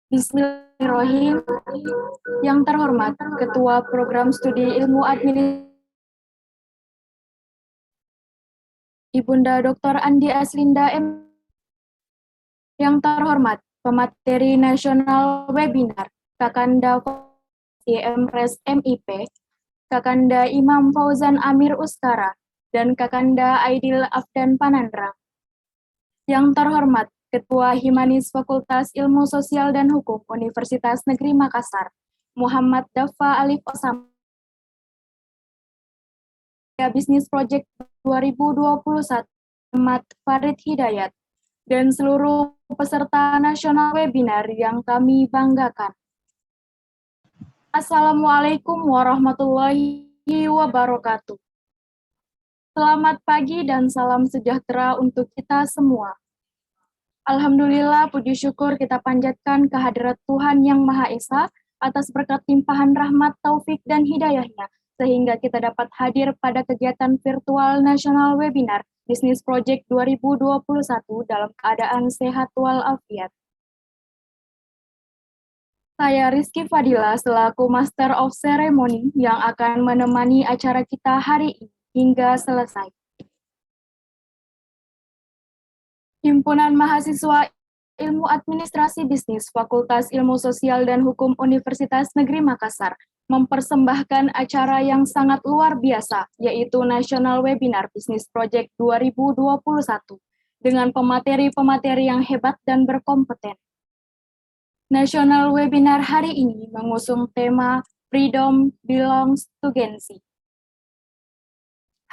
Bismillahirrahmanirrahim. Yang terhormat Ketua Program Studi Ilmu Administrasi Ibunda Dr. Andi Aslinda M. Yang terhormat Pemateri Nasional Webinar Kakanda IMPRES MIP, Kakanda Imam Fauzan Amir Uskara, dan Kakanda Aidil Afdan Panandra. Yang terhormat Ketua Himanis Fakultas Ilmu Sosial dan Hukum Universitas Negeri Makassar, Muhammad Dafa Alif Osam, Bisnis Project 2021, Ahmad Farid Hidayat, dan seluruh peserta nasional webinar yang kami banggakan. Assalamualaikum warahmatullahi wabarakatuh. Selamat pagi dan salam sejahtera untuk kita semua. Alhamdulillah, puji syukur kita panjatkan kehadirat Tuhan Yang Maha Esa atas berkat limpahan rahmat, taufik, dan hidayahnya, sehingga kita dapat hadir pada kegiatan virtual nasional webinar Business Project 2021 dalam keadaan sehat walafiat. Saya Rizky Fadila selaku Master of Ceremony yang akan menemani acara kita hari ini hingga selesai. Himpunan Mahasiswa Ilmu Administrasi Bisnis Fakultas Ilmu Sosial dan Hukum Universitas Negeri Makassar mempersembahkan acara yang sangat luar biasa, yaitu National Webinar Business Project 2021, dengan pemateri-pemateri yang hebat dan berkompeten. National Webinar hari ini mengusung tema Freedom Belongs to Gen Z.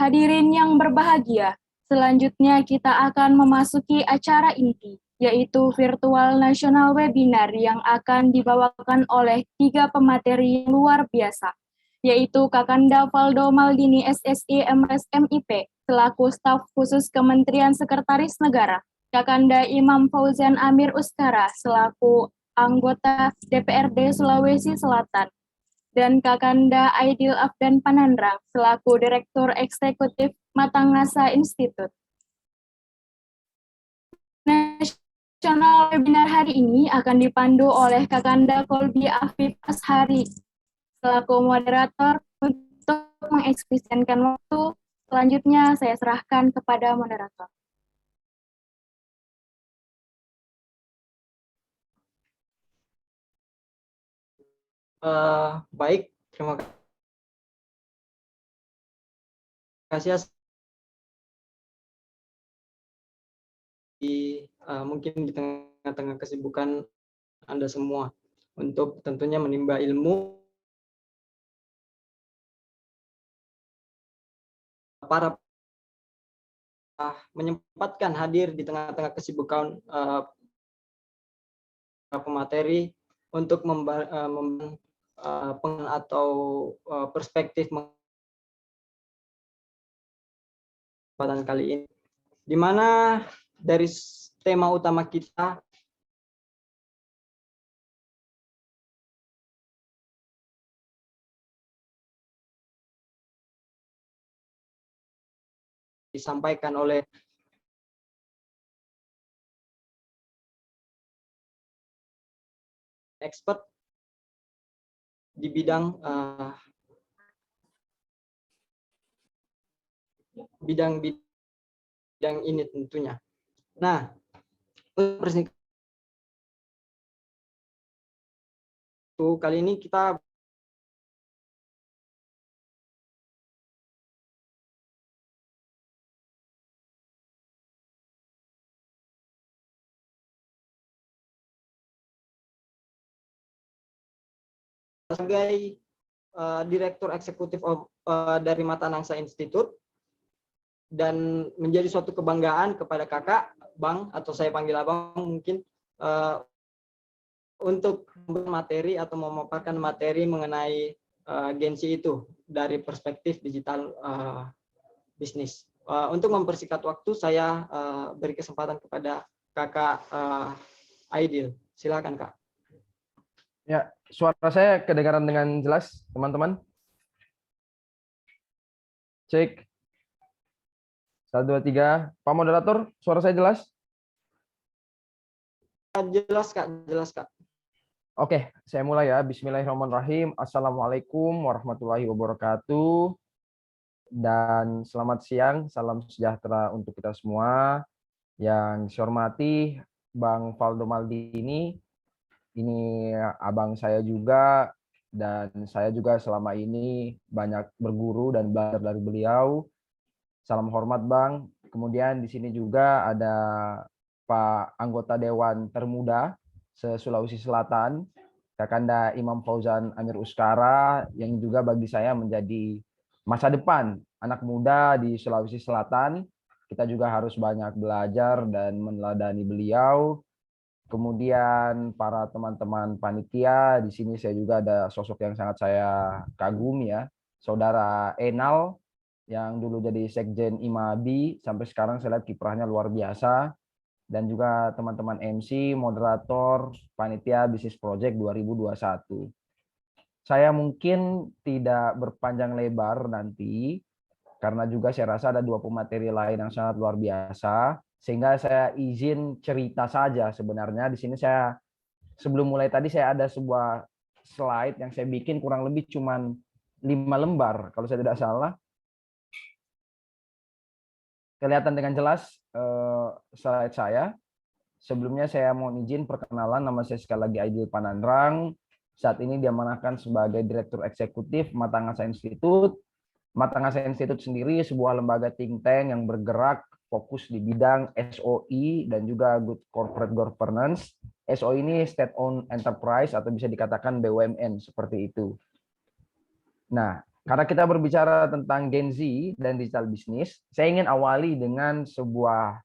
Hadirin yang berbahagia, selanjutnya kita akan memasuki acara inti, yaitu virtual national webinar yang akan dibawakan oleh 3 pemateri yang luar biasa, yaitu Kakanda Valdo Maldini SSI MRes MIP, selaku staf khusus Kementerian Sekretaris Negara, Kakanda Imam Fauzan Amir Uskara, selaku anggota DPRD Sulawesi Selatan, dan Kakanda Aidil Afdan Panandra selaku Direktur Eksekutif Matangasa Institute. Nasional webinar hari ini akan dipandu oleh Kakanda Kolbi Afif Ashari selaku moderator. Untuk mengekspresikan waktu, selanjutnya saya serahkan kepada moderator. Baik, terima kasih. Mungkin di tengah-tengah kesibukan Anda semua untuk tentunya menimba ilmu, para menyempatkan hadir di tengah-tengah kesibukan pemateri untuk atau perspektif pada kali ini, di mana dari tema utama kita disampaikan oleh expert di bidang ini tentunya. Nah, kali ini kita sebagai Direktur Eksekutif dari Matanangsa Institute, dan menjadi suatu kebanggaan kepada kakak, Bang, atau saya panggil Abang mungkin, untuk materi atau memaparkan materi mengenai Gen Z itu dari perspektif digital bisnis. Untuk mempersingkat waktu, saya beri kesempatan kepada Kakak Aidil. Silakan, Kak. Ya, suara saya kedengaran dengan jelas, teman-teman? Cek. 1, 2, 3. Pak Moderator, suara saya jelas? Jelas, Kak. Jelas, Kak. Oke, saya mulai ya. Bismillahirrahmanirrahim. Assalamualaikum warahmatullahi wabarakatuh. Dan selamat siang, salam sejahtera untuk kita semua. Yang saya hormati Bang Valdo Maldini, ini abang saya juga, dan saya juga selama ini banyak berguru dan belajar dari beliau. Salam hormat, Bang. Kemudian di sini juga ada Pak anggota Dewan Termuda se-Sulawesi Selatan, Kakanda Imam Fauzan Amir Uskara, yang juga bagi saya menjadi masa depan anak muda di Sulawesi Selatan. Kita juga harus banyak belajar dan meneladani beliau. Kemudian para teman-teman panitia, di sini saya juga ada sosok yang sangat saya kagumi ya, Saudara Enal, yang dulu jadi Sekjen IMABI, sampai sekarang saya lihat kiprahnya luar biasa. Dan juga teman-teman MC, moderator, panitia Bisnis Project 2021. Saya mungkin tidak berpanjang lebar nanti, karena juga saya rasa ada 2 pemateri lain yang sangat luar biasa, sehingga saya izin cerita saja sebenarnya. Di sini saya, sebelum mulai tadi saya ada sebuah slide yang saya bikin kurang lebih cuman 5 lembar, kalau saya tidak salah. Kelihatan dengan jelas slide saya. Sebelumnya saya mohon izin perkenalan, nama saya sekali lagi Aidil Panandrang. Saat ini diamanahkan sebagai Direktur Eksekutif Matangasa Institute. Matangasa Institute sendiri sebuah lembaga think tank yang bergerak fokus di bidang SOE dan juga Good Corporate Governance. SOE ini State Owned Enterprise atau bisa dikatakan BUMN seperti itu. Nah, karena kita berbicara tentang Gen Z dan digital business, saya ingin awali dengan sebuah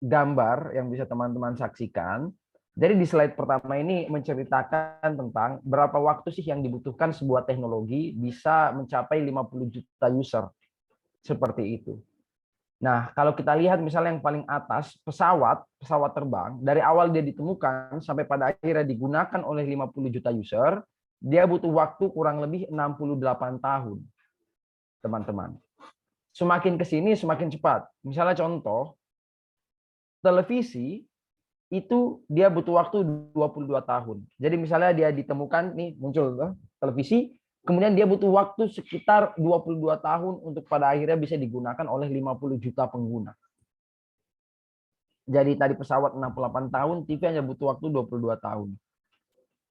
gambar yang bisa teman-teman saksikan. Jadi di slide pertama ini menceritakan tentang berapa waktu sih yang dibutuhkan sebuah teknologi bisa mencapai 50 juta user. Seperti itu. Nah, kalau kita lihat misalnya yang paling atas, pesawat terbang, dari awal dia ditemukan sampai pada akhirnya digunakan oleh 50 juta user, dia butuh waktu kurang lebih 68 tahun, teman-teman. Semakin ke sini semakin cepat. Misalnya contoh, televisi itu dia butuh waktu 22 tahun. Jadi misalnya dia ditemukan nih muncul televisi, kemudian dia butuh waktu sekitar 22 tahun untuk pada akhirnya bisa digunakan oleh 50 juta pengguna. Jadi tadi pesawat 68 tahun, TV hanya butuh waktu 22 tahun.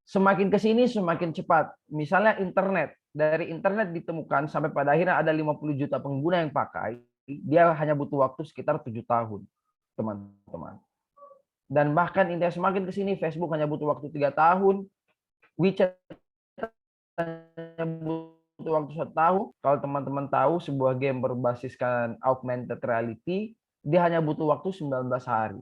Semakin ke sini semakin cepat. Misalnya internet, dari internet ditemukan sampai pada akhirnya ada 50 juta pengguna yang pakai, dia hanya butuh waktu sekitar 7 tahun, teman-teman. Dan bahkan internet semakin ke sini, Facebook hanya butuh waktu 3 tahun, WeChat hanya butuh waktu 1 tahun. Kalau teman-teman tahu sebuah game berbasiskan augmented reality, dia hanya butuh waktu 19 hari.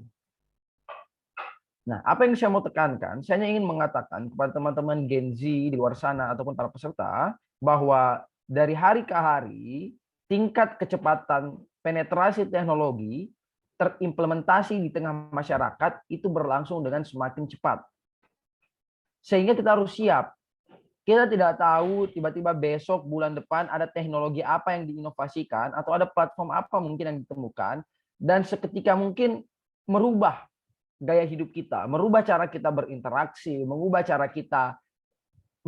Nah, apa yang saya mau tekankan, saya hanya ingin mengatakan kepada teman-teman Gen Z di luar sana ataupun para peserta, bahwa dari hari ke hari, tingkat kecepatan penetrasi teknologi terimplementasi di tengah masyarakat itu berlangsung dengan semakin cepat. Sehingga kita harus siap. Kita tidak tahu tiba-tiba besok, bulan depan ada teknologi apa yang diinovasikan atau ada platform apa mungkin yang ditemukan dan seketika mungkin merubah gaya hidup kita, merubah cara kita berinteraksi, mengubah cara kita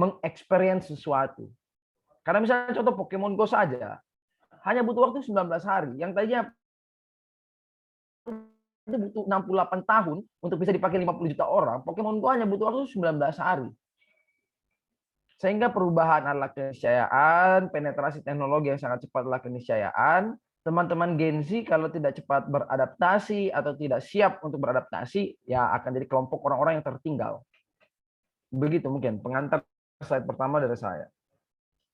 mengexperience sesuatu. Karena misalnya contoh Pokemon Go saja, hanya butuh waktu 19 hari. Yang tadinya itu butuh 68 tahun untuk bisa dipakai 50 juta orang, Pokemon Go hanya butuh waktu 19 hari. Sehingga perubahan adalah keniscayaan, penetrasi teknologi yang sangat cepat adalah keniscayaan. Teman-teman Gen Z kalau tidak cepat beradaptasi atau tidak siap untuk beradaptasi, ya akan jadi kelompok orang-orang yang tertinggal. Begitu mungkin pengantar slide pertama dari saya.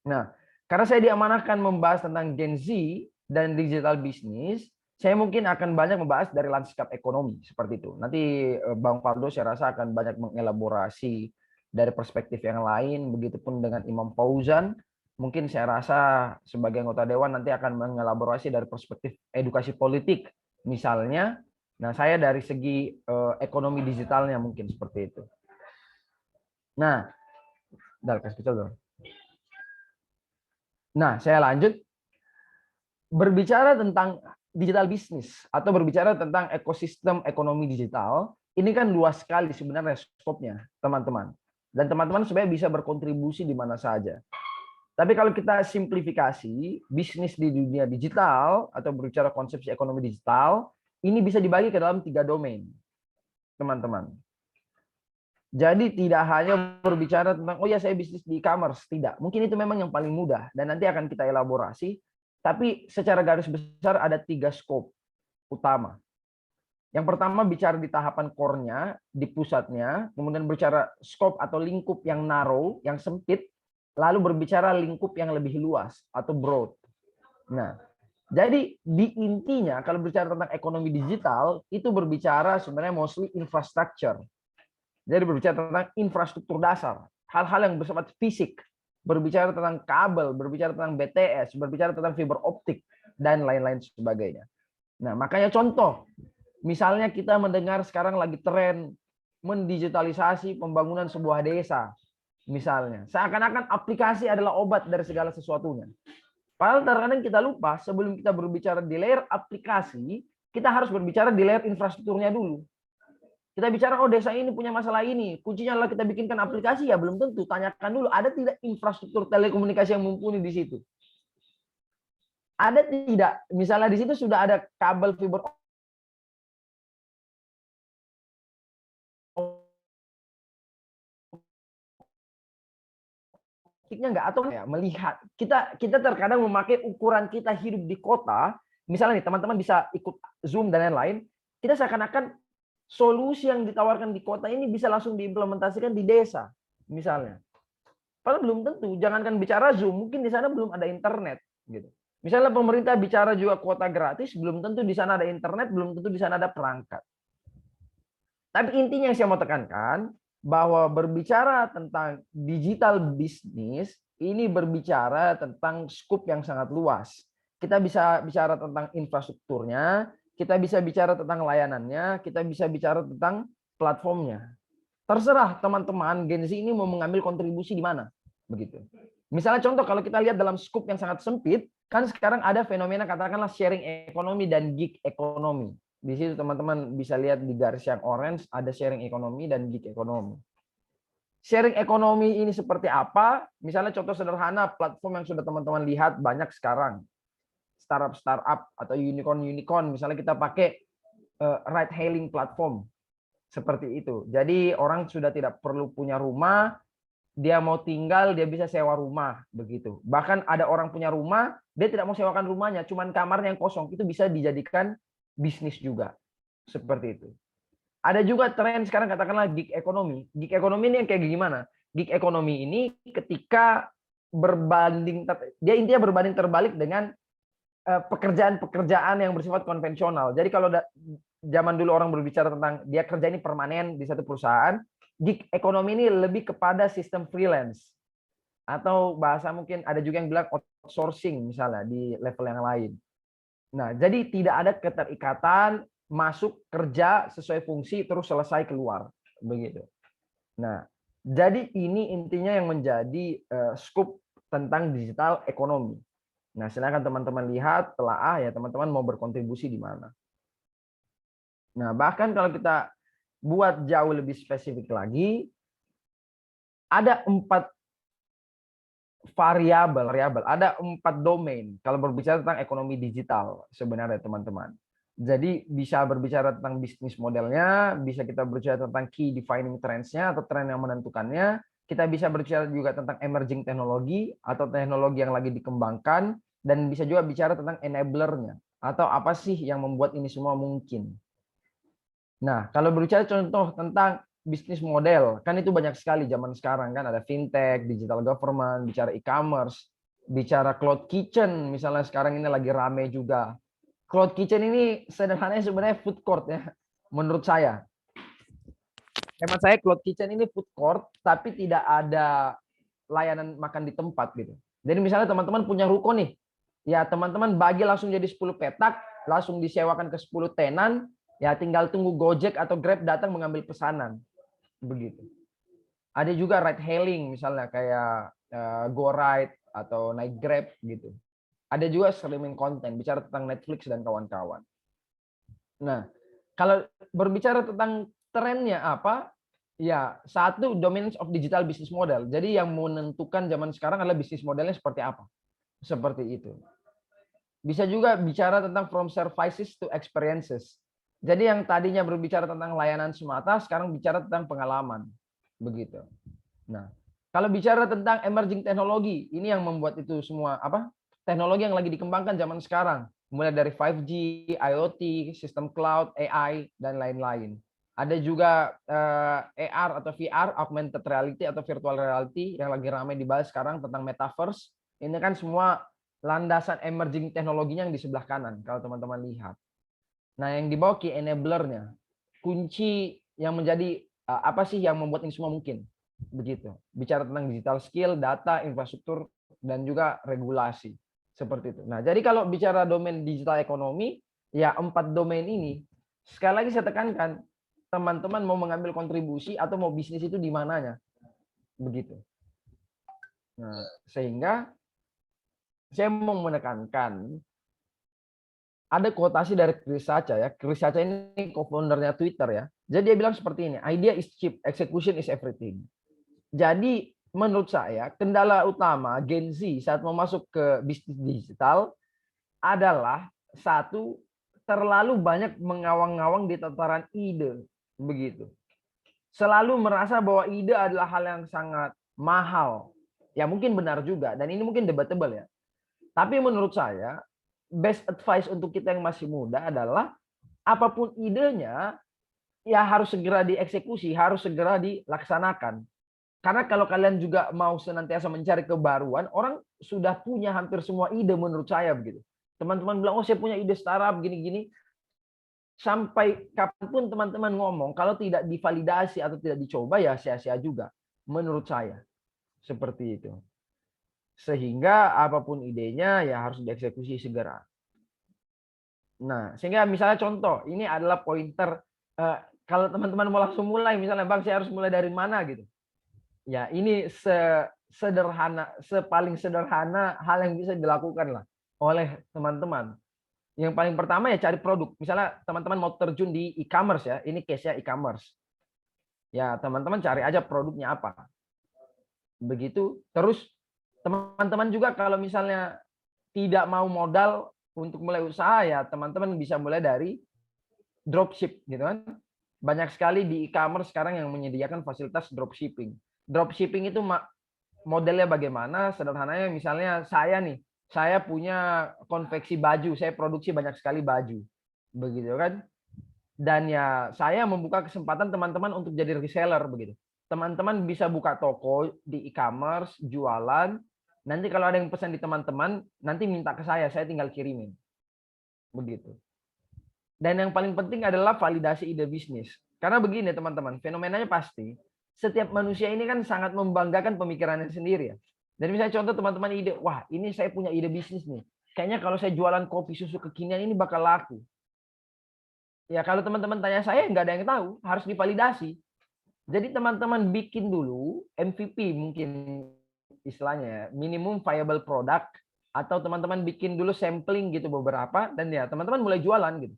Nah, karena saya diamanahkan membahas tentang Gen Z dan digital business, saya mungkin akan banyak membahas dari lanskap ekonomi seperti itu. Nanti Bang Faldo saya rasa akan banyak mengelaborasi dari perspektif yang lain, begitupun dengan Imam Fauzan. Mungkin saya rasa sebagai anggota dewan nanti akan mengelaborasi dari perspektif edukasi politik misalnya. Nah, saya dari segi ekonomi digitalnya mungkin seperti itu. Nah, kasih kecil dong. Nah, saya lanjut berbicara tentang digital bisnis atau berbicara tentang ekosistem ekonomi digital. Ini kan luas sekali sebenarnya skopnya, teman-teman. Dan teman-teman sebenarnya bisa berkontribusi di mana saja. Tapi kalau kita simplifikasi, bisnis di dunia digital atau berbicara konsepsi ekonomi digital, ini bisa dibagi ke dalam 3 domain, teman-teman. Jadi tidak hanya berbicara tentang, oh ya saya bisnis di e-commerce, tidak. Mungkin itu memang yang paling mudah, dan nanti akan kita elaborasi. Tapi secara garis besar ada 3 skop utama. Yang pertama bicara di tahapan core-nya, di pusatnya, kemudian berbicara skop atau lingkup yang narrow, yang sempit, lalu berbicara lingkup yang lebih luas atau broad. Nah, jadi di intinya kalau berbicara tentang ekonomi digital, itu berbicara sebenarnya mostly infrastructure. Jadi berbicara tentang infrastruktur dasar, hal-hal yang bersifat fisik, berbicara tentang kabel, berbicara tentang BTS, berbicara tentang fiber optik, dan lain-lain sebagainya. Nah, makanya contoh, misalnya kita mendengar sekarang lagi tren mendigitalisasi pembangunan sebuah desa, misalnya. Seakan-akan aplikasi adalah obat dari segala sesuatunya. Padahal terkadang kita lupa, sebelum kita berbicara di layer aplikasi, kita harus berbicara di layer infrastrukturnya dulu. Kita bicara, oh desa ini punya masalah ini, kuncinya adalah kita bikinkan aplikasi, ya belum tentu. Tanyakan dulu, ada tidak infrastruktur telekomunikasi yang mumpuni di situ? Ada tidak? Misalnya di situ sudah ada kabel fiber optiknya nggak, atau ya melihat kita terkadang memakai ukuran kita hidup di kota, misalnya nih teman-teman bisa ikut Zoom dan lain-lain, kita seakan-akan solusi yang ditawarkan di kota ini bisa langsung diimplementasikan di desa misalnya. Padahal belum tentu. Jangankan bicara Zoom, mungkin di sana belum ada internet gitu. Misalnya pemerintah bicara juga kuota gratis, belum tentu di sana ada internet, belum tentu di sana ada perangkat. Tapi intinya yang saya mau tekankan, bahwa berbicara tentang digital bisnis, ini berbicara tentang skup yang sangat luas. Kita bisa bicara tentang infrastrukturnya, kita bisa bicara tentang layanannya, kita bisa bicara tentang platformnya. Terserah teman-teman Gen Z ini mau mengambil kontribusi di mana. Begitu. Misalnya contoh, kalau kita lihat dalam skup yang sangat sempit, kan sekarang ada fenomena katakanlah sharing ekonomi dan gig ekonomi. Di situ teman-teman bisa lihat di garis yang orange ada sharing ekonomi dan gig ekonomi. Sharing ekonomi ini seperti apa? Misalnya contoh sederhana platform yang sudah teman-teman lihat banyak sekarang. Startup atau unicorn, misalnya kita pakai ride hailing platform seperti itu. Jadi orang sudah tidak perlu punya rumah, dia mau tinggal, dia bisa sewa rumah begitu. Bahkan ada orang punya rumah, dia tidak mau sewakan rumahnya, cuman kamarnya yang kosong, itu bisa dijadikan bisnis juga. Seperti itu. Ada juga tren sekarang katakanlah gig ekonomi. Gig ekonomi ini yang kayak gimana? Gig ekonomi ini ketika dia intinya berbanding terbalik dengan pekerjaan-pekerjaan yang bersifat konvensional. Jadi kalau zaman dulu orang berbicara tentang dia kerja ini permanen di satu perusahaan, gig ekonomi ini lebih kepada sistem freelance. Atau bahasa mungkin ada juga yang bilang outsourcing misalnya di level yang lain. Nah, jadi tidak ada keterikatan masuk kerja sesuai fungsi terus selesai keluar begitu. Nah, jadi ini intinya yang menjadi skup tentang digital ekonomi. Nah, silakan teman-teman lihat, telaah ya teman-teman mau berkontribusi di mana. Nah, bahkan kalau kita buat jauh lebih spesifik lagi, ada 4 variabel, ada 4 domain kalau berbicara tentang ekonomi digital sebenarnya teman-teman. Jadi bisa berbicara tentang bisnis modelnya, bisa kita berbicara tentang key defining trends-nya atau tren yang menentukannya, kita bisa berbicara juga tentang emerging teknologi atau teknologi yang lagi dikembangkan, dan bisa juga bicara tentang enabler-nya atau apa sih yang membuat ini semua mungkin. Nah, kalau berbicara contoh tentang bisnis model, kan itu banyak sekali zaman sekarang kan, ada fintech, digital government, bicara e-commerce, bicara cloud kitchen, misalnya sekarang ini lagi rame juga. Cloud kitchen ini sederhananya sebenarnya food court ya, menurut saya. Hemat saya cloud kitchen ini food court, tapi tidak ada layanan makan di tempat gitu. Jadi misalnya teman-teman punya ruko nih, ya teman-teman bagi langsung jadi 10 petak, langsung disewakan ke 10 tenan, ya tinggal tunggu Gojek atau Grab datang mengambil pesanan. Begitu. Ada juga ride hailing misalnya kayak GoRide atau naik Grab gitu. Ada juga streaming konten bicara tentang Netflix dan kawan-kawan. Nah, kalau berbicara tentang trennya apa? Ya, satu dominance of digital business model. Jadi yang menentukan zaman sekarang adalah bisnis modelnya seperti apa. Seperti itu. Bisa juga bicara tentang from services to experiences. Jadi yang tadinya berbicara tentang layanan semata, sekarang bicara tentang pengalaman. Begitu. Nah, kalau bicara tentang emerging teknologi, ini yang membuat itu semua apa? Teknologi yang lagi dikembangkan zaman sekarang, mulai dari 5G, IoT, sistem cloud, AI dan lain-lain. Ada juga AR atau VR, augmented reality atau virtual reality yang lagi ramai dibahas sekarang tentang metaverse. Ini kan semua landasan emerging teknologinya yang di sebelah kanan kalau teman-teman lihat. Nah, yang di bawah key enabler-nya, kunci yang menjadi apa sih yang membuat ini semua mungkin? Begitu. Bicara tentang digital skill, data, infrastruktur, dan juga regulasi. Seperti itu. Nah, jadi kalau bicara domain digital ekonomi, ya 4 domain ini, sekali lagi saya tekankan, teman-teman mau mengambil kontribusi atau mau bisnis itu di mananya. Begitu. Nah, sehingga saya mau menekankan ada quotasi dari Chris Sacha ya. Chris Sacha ini co-foundernya Twitter ya. Jadi dia bilang seperti ini, idea is cheap, execution is everything. Jadi menurut saya kendala utama Gen Z saat mau masuk ke bisnis digital adalah satu, terlalu banyak mengawang-awang di tataran ide. Begitu. Selalu merasa bahwa ide adalah hal yang sangat mahal. Ya mungkin benar juga dan ini mungkin debatable ya. Tapi menurut saya best advice untuk kita yang masih muda adalah apapun idenya ya harus segera dieksekusi, harus segera dilaksanakan. Karena kalau kalian juga mau senantiasa mencari kebaruan, orang sudah punya hampir semua ide menurut saya begitu. Teman-teman bilang, oh saya punya ide startup gini-gini. Sampai kapanpun teman-teman ngomong, kalau tidak divalidasi atau tidak dicoba ya sia-sia juga. Menurut saya. Seperti itu. Sehingga apapun idenya ya harus dieksekusi segera. Nah, sehingga misalnya contoh, ini adalah pointer kalau teman-teman mau langsung mulai, misalnya Bang saya harus mulai dari mana gitu. Ya, ini sederhana, sepaling sederhana hal yang bisa dilakukan lah oleh teman-teman. Yang paling pertama ya cari produk. Misalnya teman-teman mau terjun di e-commerce ya, ini case-nya e-commerce. Ya, teman-teman cari aja produknya apa. Begitu. Terus teman-teman juga kalau misalnya tidak mau modal untuk mulai usaha ya teman-teman bisa mulai dari dropship gitu kan. Banyak sekali di e-commerce sekarang yang menyediakan fasilitas dropshipping. Dropshipping itu modelnya bagaimana? Sederhananya misalnya saya nih, saya punya konveksi baju, saya produksi banyak sekali baju. Begitu kan? Dan ya saya membuka kesempatan teman-teman untuk jadi reseller begitu. Teman-teman bisa buka toko di e-commerce, jualan. Nanti kalau ada yang pesan di teman-teman, nanti minta ke saya tinggal kirimin. Begitu. Dan yang paling penting adalah validasi ide bisnis. Karena begini teman-teman, fenomenanya pasti setiap manusia ini kan sangat membanggakan pemikirannya sendiri ya. Dan misalnya contoh teman-teman ide, wah ini saya punya ide bisnis nih. Kayaknya kalau saya jualan kopi susu kekinian ini bakal laku. Ya kalau teman-teman tanya saya nggak ada yang tahu, harus divalidasi. Jadi teman-teman bikin dulu MVP mungkin istilahnya ya, minimum viable product, atau teman-teman bikin dulu sampling gitu beberapa dan ya teman-teman mulai jualan gitu.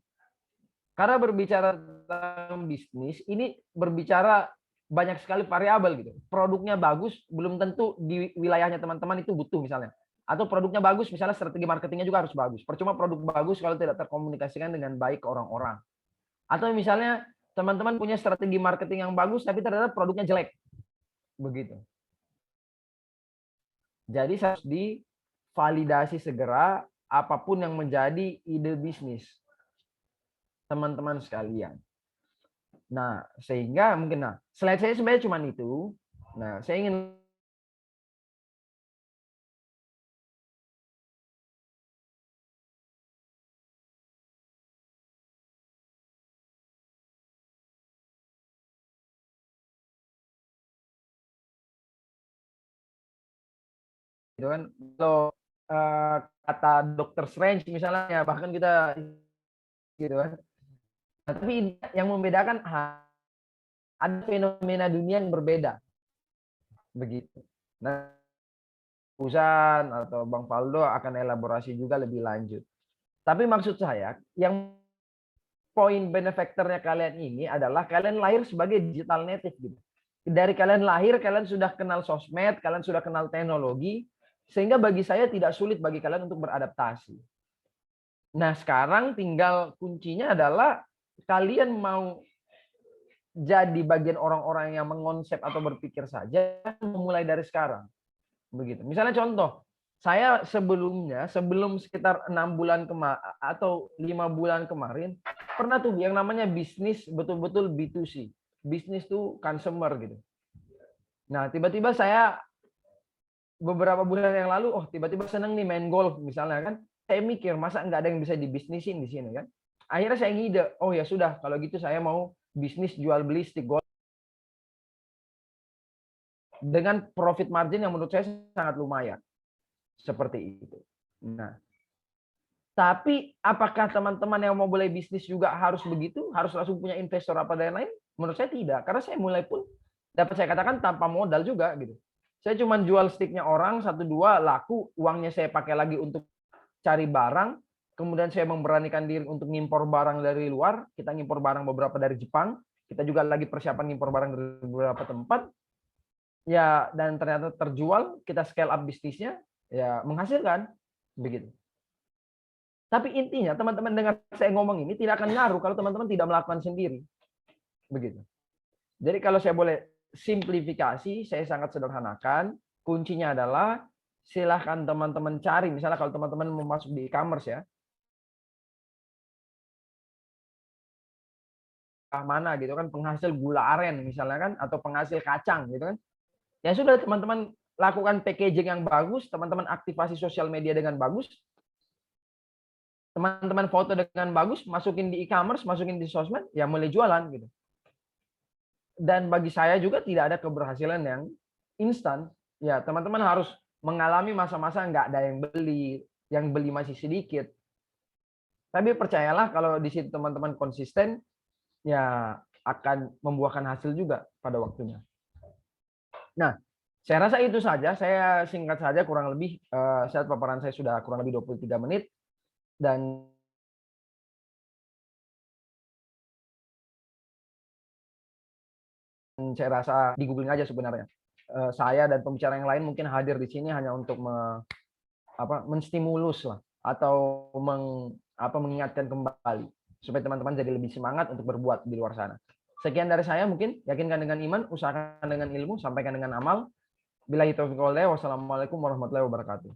Karena berbicara tentang bisnis ini berbicara banyak sekali variabel gitu. Produknya bagus belum tentu di wilayahnya teman-teman itu butuh misalnya. Atau produknya bagus misalnya strategi marketingnya juga harus bagus. Percuma produk bagus kalau tidak terkomunikasikan dengan baik ke orang-orang. Atau misalnya teman-teman punya strategi marketing yang bagus tapi ternyata produknya jelek. Begitu. Jadi harus divalidasi segera apapun yang menjadi ide bisnis teman-teman sekalian. Nah, sehingga mungkin slide saya sebenarnya cuma itu. Nah, saya ingin gitu kan. Kalau kata Dr. Strange misalnya, bahkan kita gitu kan. Nah, tapi yang membedakan ada fenomena dunia yang berbeda, begitu. Nah, Usan atau Bang Faldo akan elaborasi juga lebih lanjut. Tapi maksud saya, yang poin benefactornya kalian ini adalah kalian lahir sebagai digital native gitu. Dari kalian lahir, kalian sudah kenal sosmed, kalian sudah kenal teknologi, sehingga bagi saya tidak sulit bagi kalian untuk beradaptasi. Nah, sekarang tinggal kuncinya adalah kalian mau jadi bagian orang-orang yang mengonsep atau berpikir saja, memulai dari sekarang. Begitu. Misalnya contoh, saya sebelum sekitar 6 bulan atau 5 bulan kemarin, pernah tuh yang namanya bisnis betul-betul B2C. Bisnis tuh consumer gitu. Nah, tiba-tiba saya beberapa bulan yang lalu, tiba-tiba seneng nih main golf misalnya kan. Saya mikir, masa nggak ada yang bisa dibisnisin di sini kan? Akhirnya saya ngide, ya sudah, kalau gitu saya mau bisnis jual beli stick golf dengan profit margin yang menurut saya sangat lumayan. Seperti itu. Nah, tapi apakah teman-teman yang mau mulai bisnis juga harus begitu? Harus langsung punya investor apa dan lain? Menurut saya tidak. Karena saya mulai pun dapat saya katakan tanpa modal juga gitu. Saya cuma jual sticknya orang, 1-2 laku, uangnya saya pakai lagi untuk cari barang, kemudian saya memberanikan diri untuk ngimpor barang dari luar, kita ngimpor barang beberapa dari Jepang, kita juga lagi persiapan ngimpor barang dari beberapa tempat, ya, dan ternyata terjual, kita scale up bisnisnya, ya menghasilkan, begitu. Tapi intinya teman-teman dengar saya ngomong ini tidak akan ngaruh kalau teman-teman tidak melakukan sendiri, begitu. Jadi kalau saya boleh simplifikasi, saya sangat sederhanakan, kuncinya adalah silahkan teman-teman cari, misalnya kalau teman-teman mau masuk di e-commerce ya, mana gitu kan, penghasil gula aren misalnya kan, atau penghasil kacang gitu kan, ya sudah teman-teman lakukan packaging yang bagus, teman-teman aktivasi sosial media dengan bagus, teman-teman foto dengan bagus, masukin di e-commerce, masukin di sosmed, ya mulai jualan gitu. Dan bagi saya juga tidak ada keberhasilan yang instan. Ya, teman-teman harus mengalami masa-masa nggak ada yang beli masih sedikit. Tapi percayalah kalau di situ teman-teman konsisten, ya akan membuahkan hasil juga pada waktunya. Nah, saya rasa itu saja. Saya singkat saja, kurang lebih saat paparan saya sudah kurang lebih 23 menit. Dan saya rasa di googling aja sebenarnya. Saya dan pembicara yang lain mungkin hadir di sini hanya untuk menstimulus lah, atau mengingatkan kembali supaya teman-teman jadi lebih semangat untuk berbuat di luar sana. Sekian dari saya, mungkin yakinkan dengan iman, usahakan dengan ilmu, sampaikan dengan amal. Billahi taufiq wal hidayah. Wassalamualaikum warahmatullahi wabarakatuh.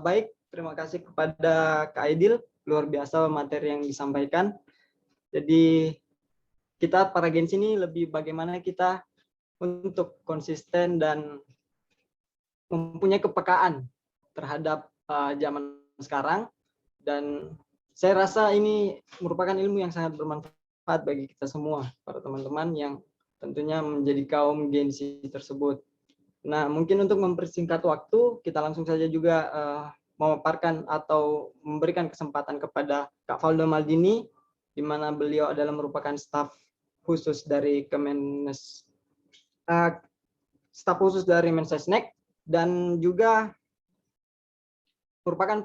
Baik, terima kasih kepada Kak Aidil, luar biasa materi yang disampaikan. Jadi kita para Gen Z ini lebih bagaimana kita untuk konsisten dan mempunyai kepekaan terhadap zaman sekarang, dan saya rasa ini merupakan ilmu yang sangat bermanfaat bagi kita semua, para teman-teman yang tentunya menjadi kaum Gen Z tersebut. Nah, mungkin untuk mempersingkat waktu, kita langsung saja juga memaparkan atau memberikan kesempatan kepada Kak Faldo Maldini, di mana beliau adalah merupakan staf khusus dari Mensesnek, dan juga merupakan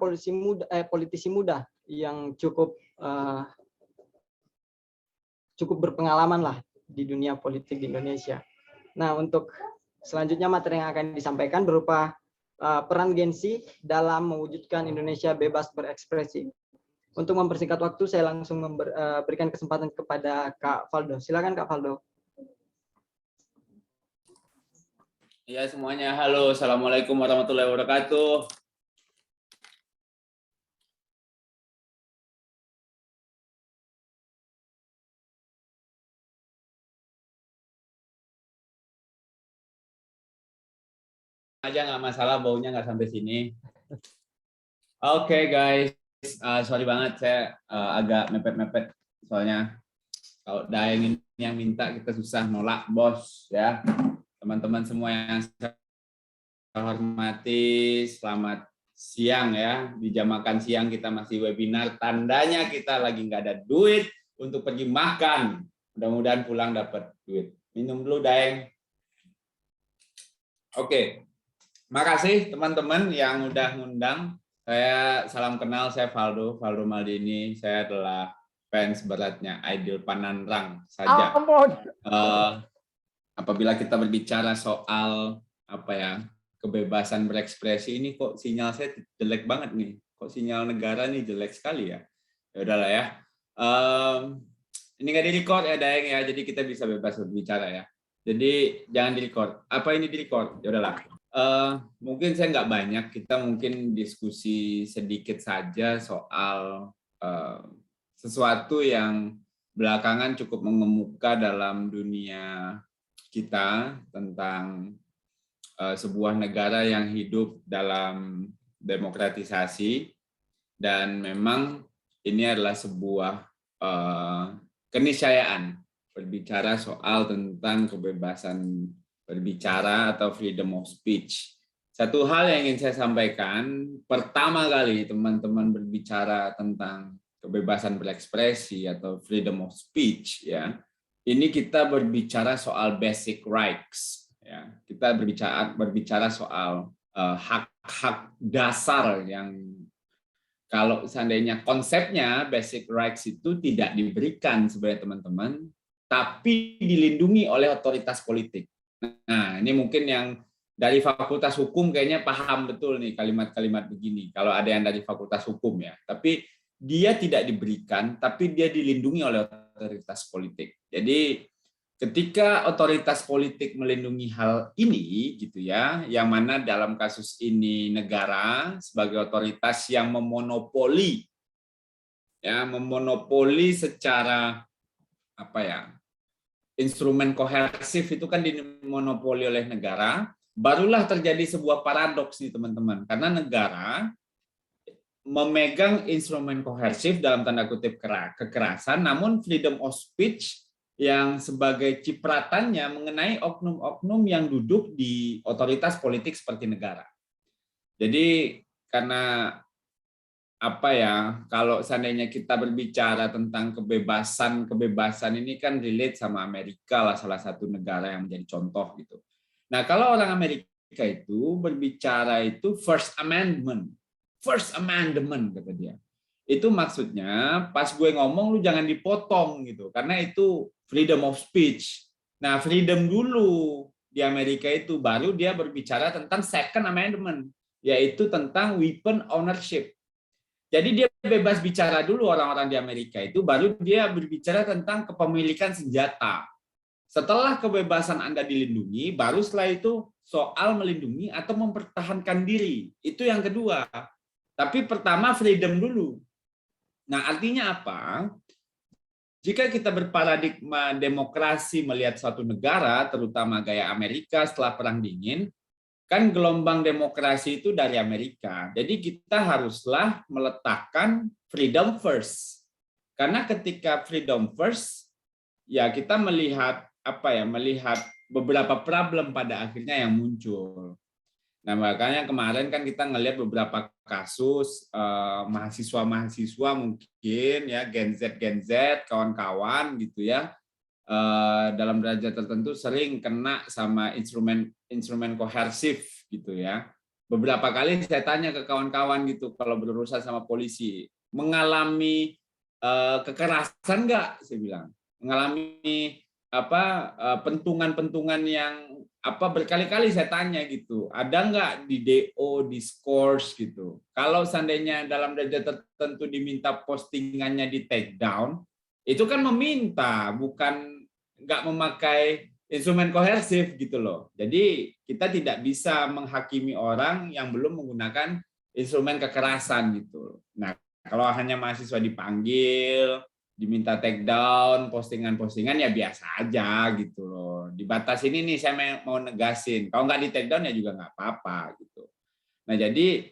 politisi muda yang cukup berpengalaman lah di dunia politik di Indonesia. Nah, untuk selanjutnya materi yang akan disampaikan berupa peran Gen Z dalam mewujudkan Indonesia bebas berekspresi. Untuk mempersingkat waktu, saya langsung memberikan kesempatan kepada Kak Faldo. Silakan Kak Faldo. Ya semuanya, halo, assalamualaikum warahmatullahi wabarakatuh. aja, nggak masalah, baunya nggak sampai sini. Oke guys, sorry banget saya agak mepet-mepet soalnya kalau Daeng ini yang minta kita susah nolak bos ya. Teman-teman semua yang saya hormati, selamat siang ya. Di jam makan siang kita masih webinar, tandanya kita lagi nggak ada duit untuk pergi makan. Mudah-mudahan pulang dapat duit. Minum dulu Daeng. Oke, makasih teman-teman yang udah ngundang. Saya salam kenal, saya Valdo Maldini. Saya adalah fans beratnya Aidil Pananrang saja. Apabila kita berbicara soal kebebasan berekspresi ini, kok sinyal saya jelek banget nih. Kok sinyal negara nih jelek sekali ya. Ya udahlah ya. Ini nggak di-record ya Daeng ya, jadi kita bisa bebas berbicara ya. Jadi jangan di-record. Apa ini di-record? Ya udahlah. Mungkin saya nggak banyak, kita mungkin diskusi sedikit saja soal sesuatu yang belakangan cukup mengemuka dalam dunia kita tentang sebuah negara yang hidup dalam demokratisasi, dan memang ini adalah sebuah keniscayaan berbicara soal tentang kebebasan berbicara atau freedom of speech. Satu hal yang ingin saya sampaikan, pertama kali teman-teman berbicara tentang kebebasan berekspresi atau freedom of speech ya, ini kita berbicara soal basic rights ya. Kita berbicara soal hak-hak dasar yang kalau seandainya konsepnya basic rights itu tidak diberikan sebenarnya teman-teman, tapi dilindungi oleh otoritas politik. Nah, ini mungkin yang dari Fakultas Hukum kayaknya paham betul nih kalimat-kalimat begini. Kalau ada yang dari Fakultas Hukum ya, tapi dia tidak diberikan, tapi dia dilindungi oleh otoritas politik. Jadi ketika otoritas politik melindungi hal ini, gitu ya, yang mana dalam kasus ini negara sebagai otoritas yang memonopoli, ya, memonopoli secara instrumen kohersif itu kan dimonopoli oleh negara, barulah terjadi sebuah paradoks nih teman-teman. Karena negara memegang instrumen kohersif dalam tanda kutip kekerasan, namun freedom of speech yang sebagai cipratannya mengenai oknum-oknum yang duduk di otoritas politik seperti negara. Jadi karena kalau seandainya kita berbicara tentang kebebasan ini kan relate sama Amerika lah, salah satu negara yang menjadi contoh gitu. Nah, kalau orang Amerika itu berbicara itu First Amendment kata dia. Itu maksudnya pas gue ngomong lu jangan dipotong gitu, karena itu freedom of speech. Nah, freedom dulu di Amerika itu baru dia berbicara tentang Second Amendment, yaitu tentang weapon ownership. Jadi dia bebas bicara dulu orang-orang di Amerika itu, baru dia berbicara tentang kepemilikan senjata. Setelah kebebasan Anda dilindungi, baru setelah itu soal melindungi atau mempertahankan diri. Itu yang kedua. Tapi pertama freedom dulu. Nah, artinya apa? Jika kita berparadigma demokrasi melihat suatu negara, terutama gaya Amerika setelah Perang Dingin, kan gelombang demokrasi itu dari Amerika. Jadi kita haruslah meletakkan freedom first. Karena ketika freedom first, ya kita melihat melihat beberapa problem pada akhirnya yang muncul. Nah, makanya kemarin kan kita ngelihat beberapa kasus mahasiswa-mahasiswa mungkin ya Gen Z kawan-kawan gitu ya. Dalam derajat tertentu sering kena sama instrumen kohersif gitu ya. Beberapa kali saya tanya ke kawan-kawan gitu kalau berurusan sama polisi, mengalami kekerasan nggak? Saya bilang mengalami pentungan-pentungan yang berkali-kali saya tanya gitu, ada nggak di DO discourse gitu. Kalau seandainya dalam derajat tertentu diminta postingannya di take down, itu kan meminta, bukan nggak memakai instrumen kohersif gitu loh. Jadi kita tidak bisa menghakimi orang yang belum menggunakan instrumen kekerasan gitu. Nah, kalau hanya mahasiswa dipanggil, diminta take down postingan-postingan ya biasa aja gitu loh. Di batas ini nih saya mau negasin, kalau nggak di take down ya juga nggak apa-apa gitu. Nah jadi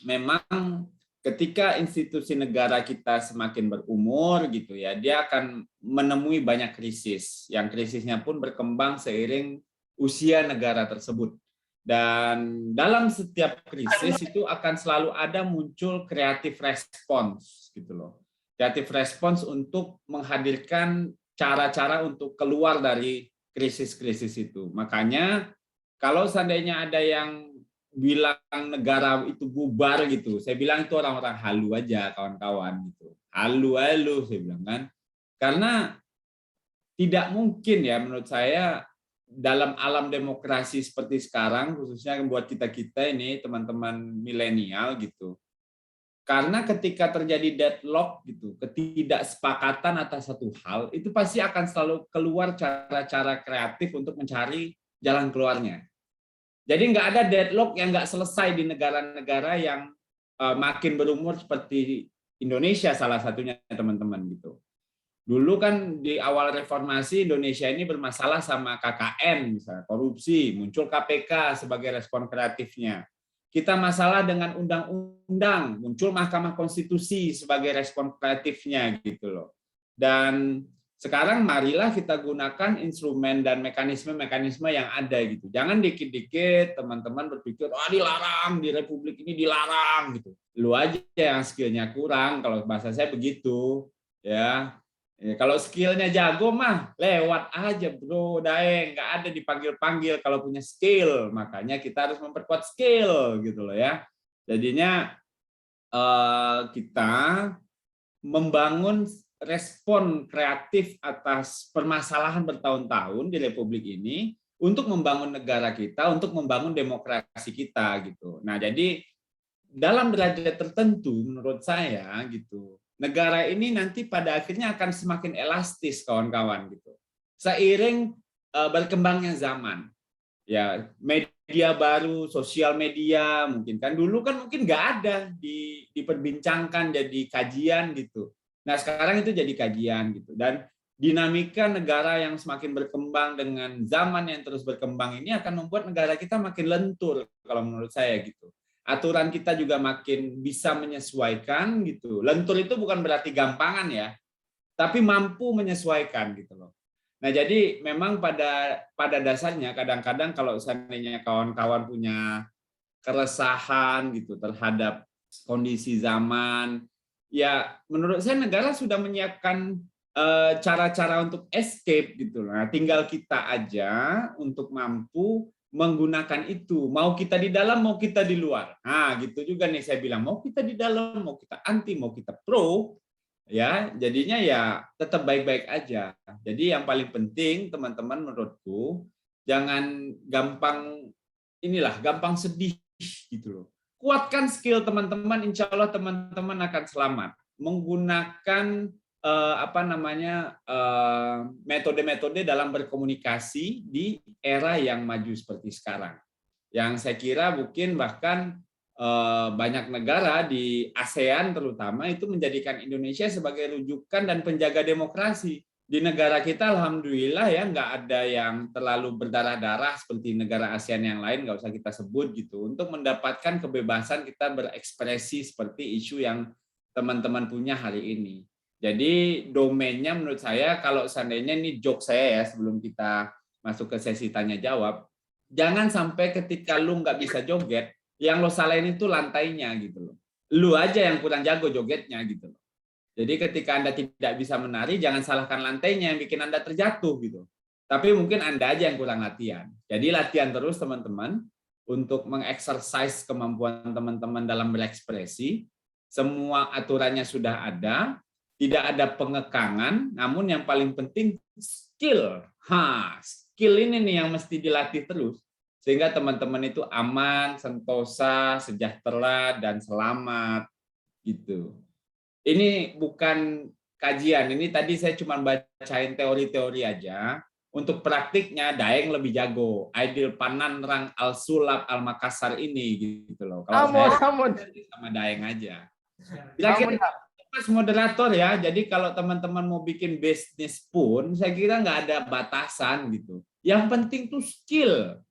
memang ketika institusi negara kita semakin berumur gitu ya, dia akan menemui banyak krisis, yang krisisnya pun berkembang seiring usia negara tersebut. Dan dalam setiap krisis itu akan selalu ada muncul creative response gitu loh. Creative response untuk menghadirkan cara-cara untuk keluar dari krisis-krisis itu. Makanya kalau seandainya ada yang bilang negara itu bubar gitu, saya bilang itu orang-orang halu aja kawan-kawan gitu. Halu-halu saya bilang kan. Karena tidak mungkin ya menurut saya dalam alam demokrasi seperti sekarang, khususnya buat kita-kita ini teman-teman milenial gitu. Karena ketika terjadi deadlock gitu, ketidaksepakatan atas satu hal, itu pasti akan selalu keluar cara-cara kreatif untuk mencari jalan keluarnya. Jadi nggak ada deadlock yang nggak selesai di negara-negara yang makin berumur seperti Indonesia salah satunya teman-teman gitu. Dulu kan di awal reformasi Indonesia ini bermasalah sama KKN, misalnya korupsi, muncul KPK sebagai respon kreatifnya. Kita masalah dengan undang-undang, muncul Mahkamah Konstitusi sebagai respon kreatifnya gitu loh. Dan sekarang marilah kita gunakan instrumen dan mekanisme-mekanisme yang ada gitu. Jangan dikit-dikit teman-teman berpikir, oh dilarang, di Republik ini dilarang gitu. Lu aja yang skillnya kurang, kalau bahasa saya begitu ya. Kalau skillnya jago mah lewat aja bro, Daeng, nggak ada dipanggil-panggil kalau punya skill. Makanya kita harus memperkuat skill gitu loh ya. Jadinya kita membangun respon kreatif atas permasalahan bertahun-tahun di Republik ini untuk membangun negara kita, untuk membangun demokrasi kita gitu. Nah jadi dalam derajat tertentu menurut saya gitu. Negara ini nanti pada akhirnya akan semakin elastis kawan-kawan gitu. Seiring berkembangnya zaman. Ya, media baru, sosial media mungkin kan dulu kan mungkin nggak ada diperbincangkan jadi kajian gitu. Nah, sekarang itu jadi kajian gitu. Dan dinamika negara yang semakin berkembang dengan zaman yang terus berkembang ini akan membuat negara kita makin lentur kalau menurut saya gitu. Aturan kita juga makin bisa menyesuaikan gitu. Lentur itu bukan berarti gampangan ya, tapi mampu menyesuaikan gitu loh. Nah jadi memang pada dasarnya kadang-kadang kalau seandainya kawan-kawan punya keresahan gitu terhadap kondisi zaman, ya menurut saya negara sudah menyiapkan cara-cara untuk escape gitu. Nah tinggal kita aja untuk mampu menggunakan itu, mau kita di dalam mau kita di luar. Nah gitu juga nih saya bilang, mau kita di dalam mau kita anti mau kita pro ya, jadinya ya tetap baik-baik aja. Jadi yang paling penting teman-teman menurutku jangan gampang gampang sedih gitu loh. Kuatkan skill teman-teman, insya Allah teman-teman akan selamat menggunakan metode-metode dalam berkomunikasi di era yang maju seperti sekarang. Yang saya kira mungkin bahkan banyak negara di ASEAN terutama itu menjadikan Indonesia sebagai rujukan dan penjaga demokrasi. Di negara kita alhamdulillah ya nggak ada yang terlalu berdarah-darah seperti negara ASEAN yang lain, nggak usah kita sebut gitu, untuk mendapatkan kebebasan kita berekspresi seperti isu yang teman-teman punya hari ini. Jadi domainnya menurut saya kalau seandainya ini joke saya ya sebelum kita masuk ke sesi tanya jawab, jangan sampai ketika lu nggak bisa joget, yang lo salahin itu lantainya gitu loh. Lu aja yang kurang jago jogetnya gitu loh. Jadi ketika Anda tidak bisa menari, jangan salahkan lantainya yang bikin Anda terjatuh gitu. Tapi mungkin Anda aja yang kurang latihan. Jadi latihan terus teman-teman untuk mengeksersis kemampuan teman-teman dalam berekspresi. Semua aturannya sudah ada. Tidak ada pengekangan, namun yang paling penting skill. Skill ini nih yang mesti dilatih terus. Sehingga teman-teman itu aman, sentosa, sejahtera, dan selamat. Gitu. Ini bukan kajian, ini tadi saya cuma bacain teori-teori aja. Untuk praktiknya, Daeng lebih jago. Aidil Pananrang Al-Sulap Al-Makassar ini. Gitu loh. Kalau saya sama Daeng aja. Kira-kira Mas moderator ya, jadi kalau teman-teman mau bikin bisnis pun, saya kira nggak ada batasan gitu. Yang penting tuh skill.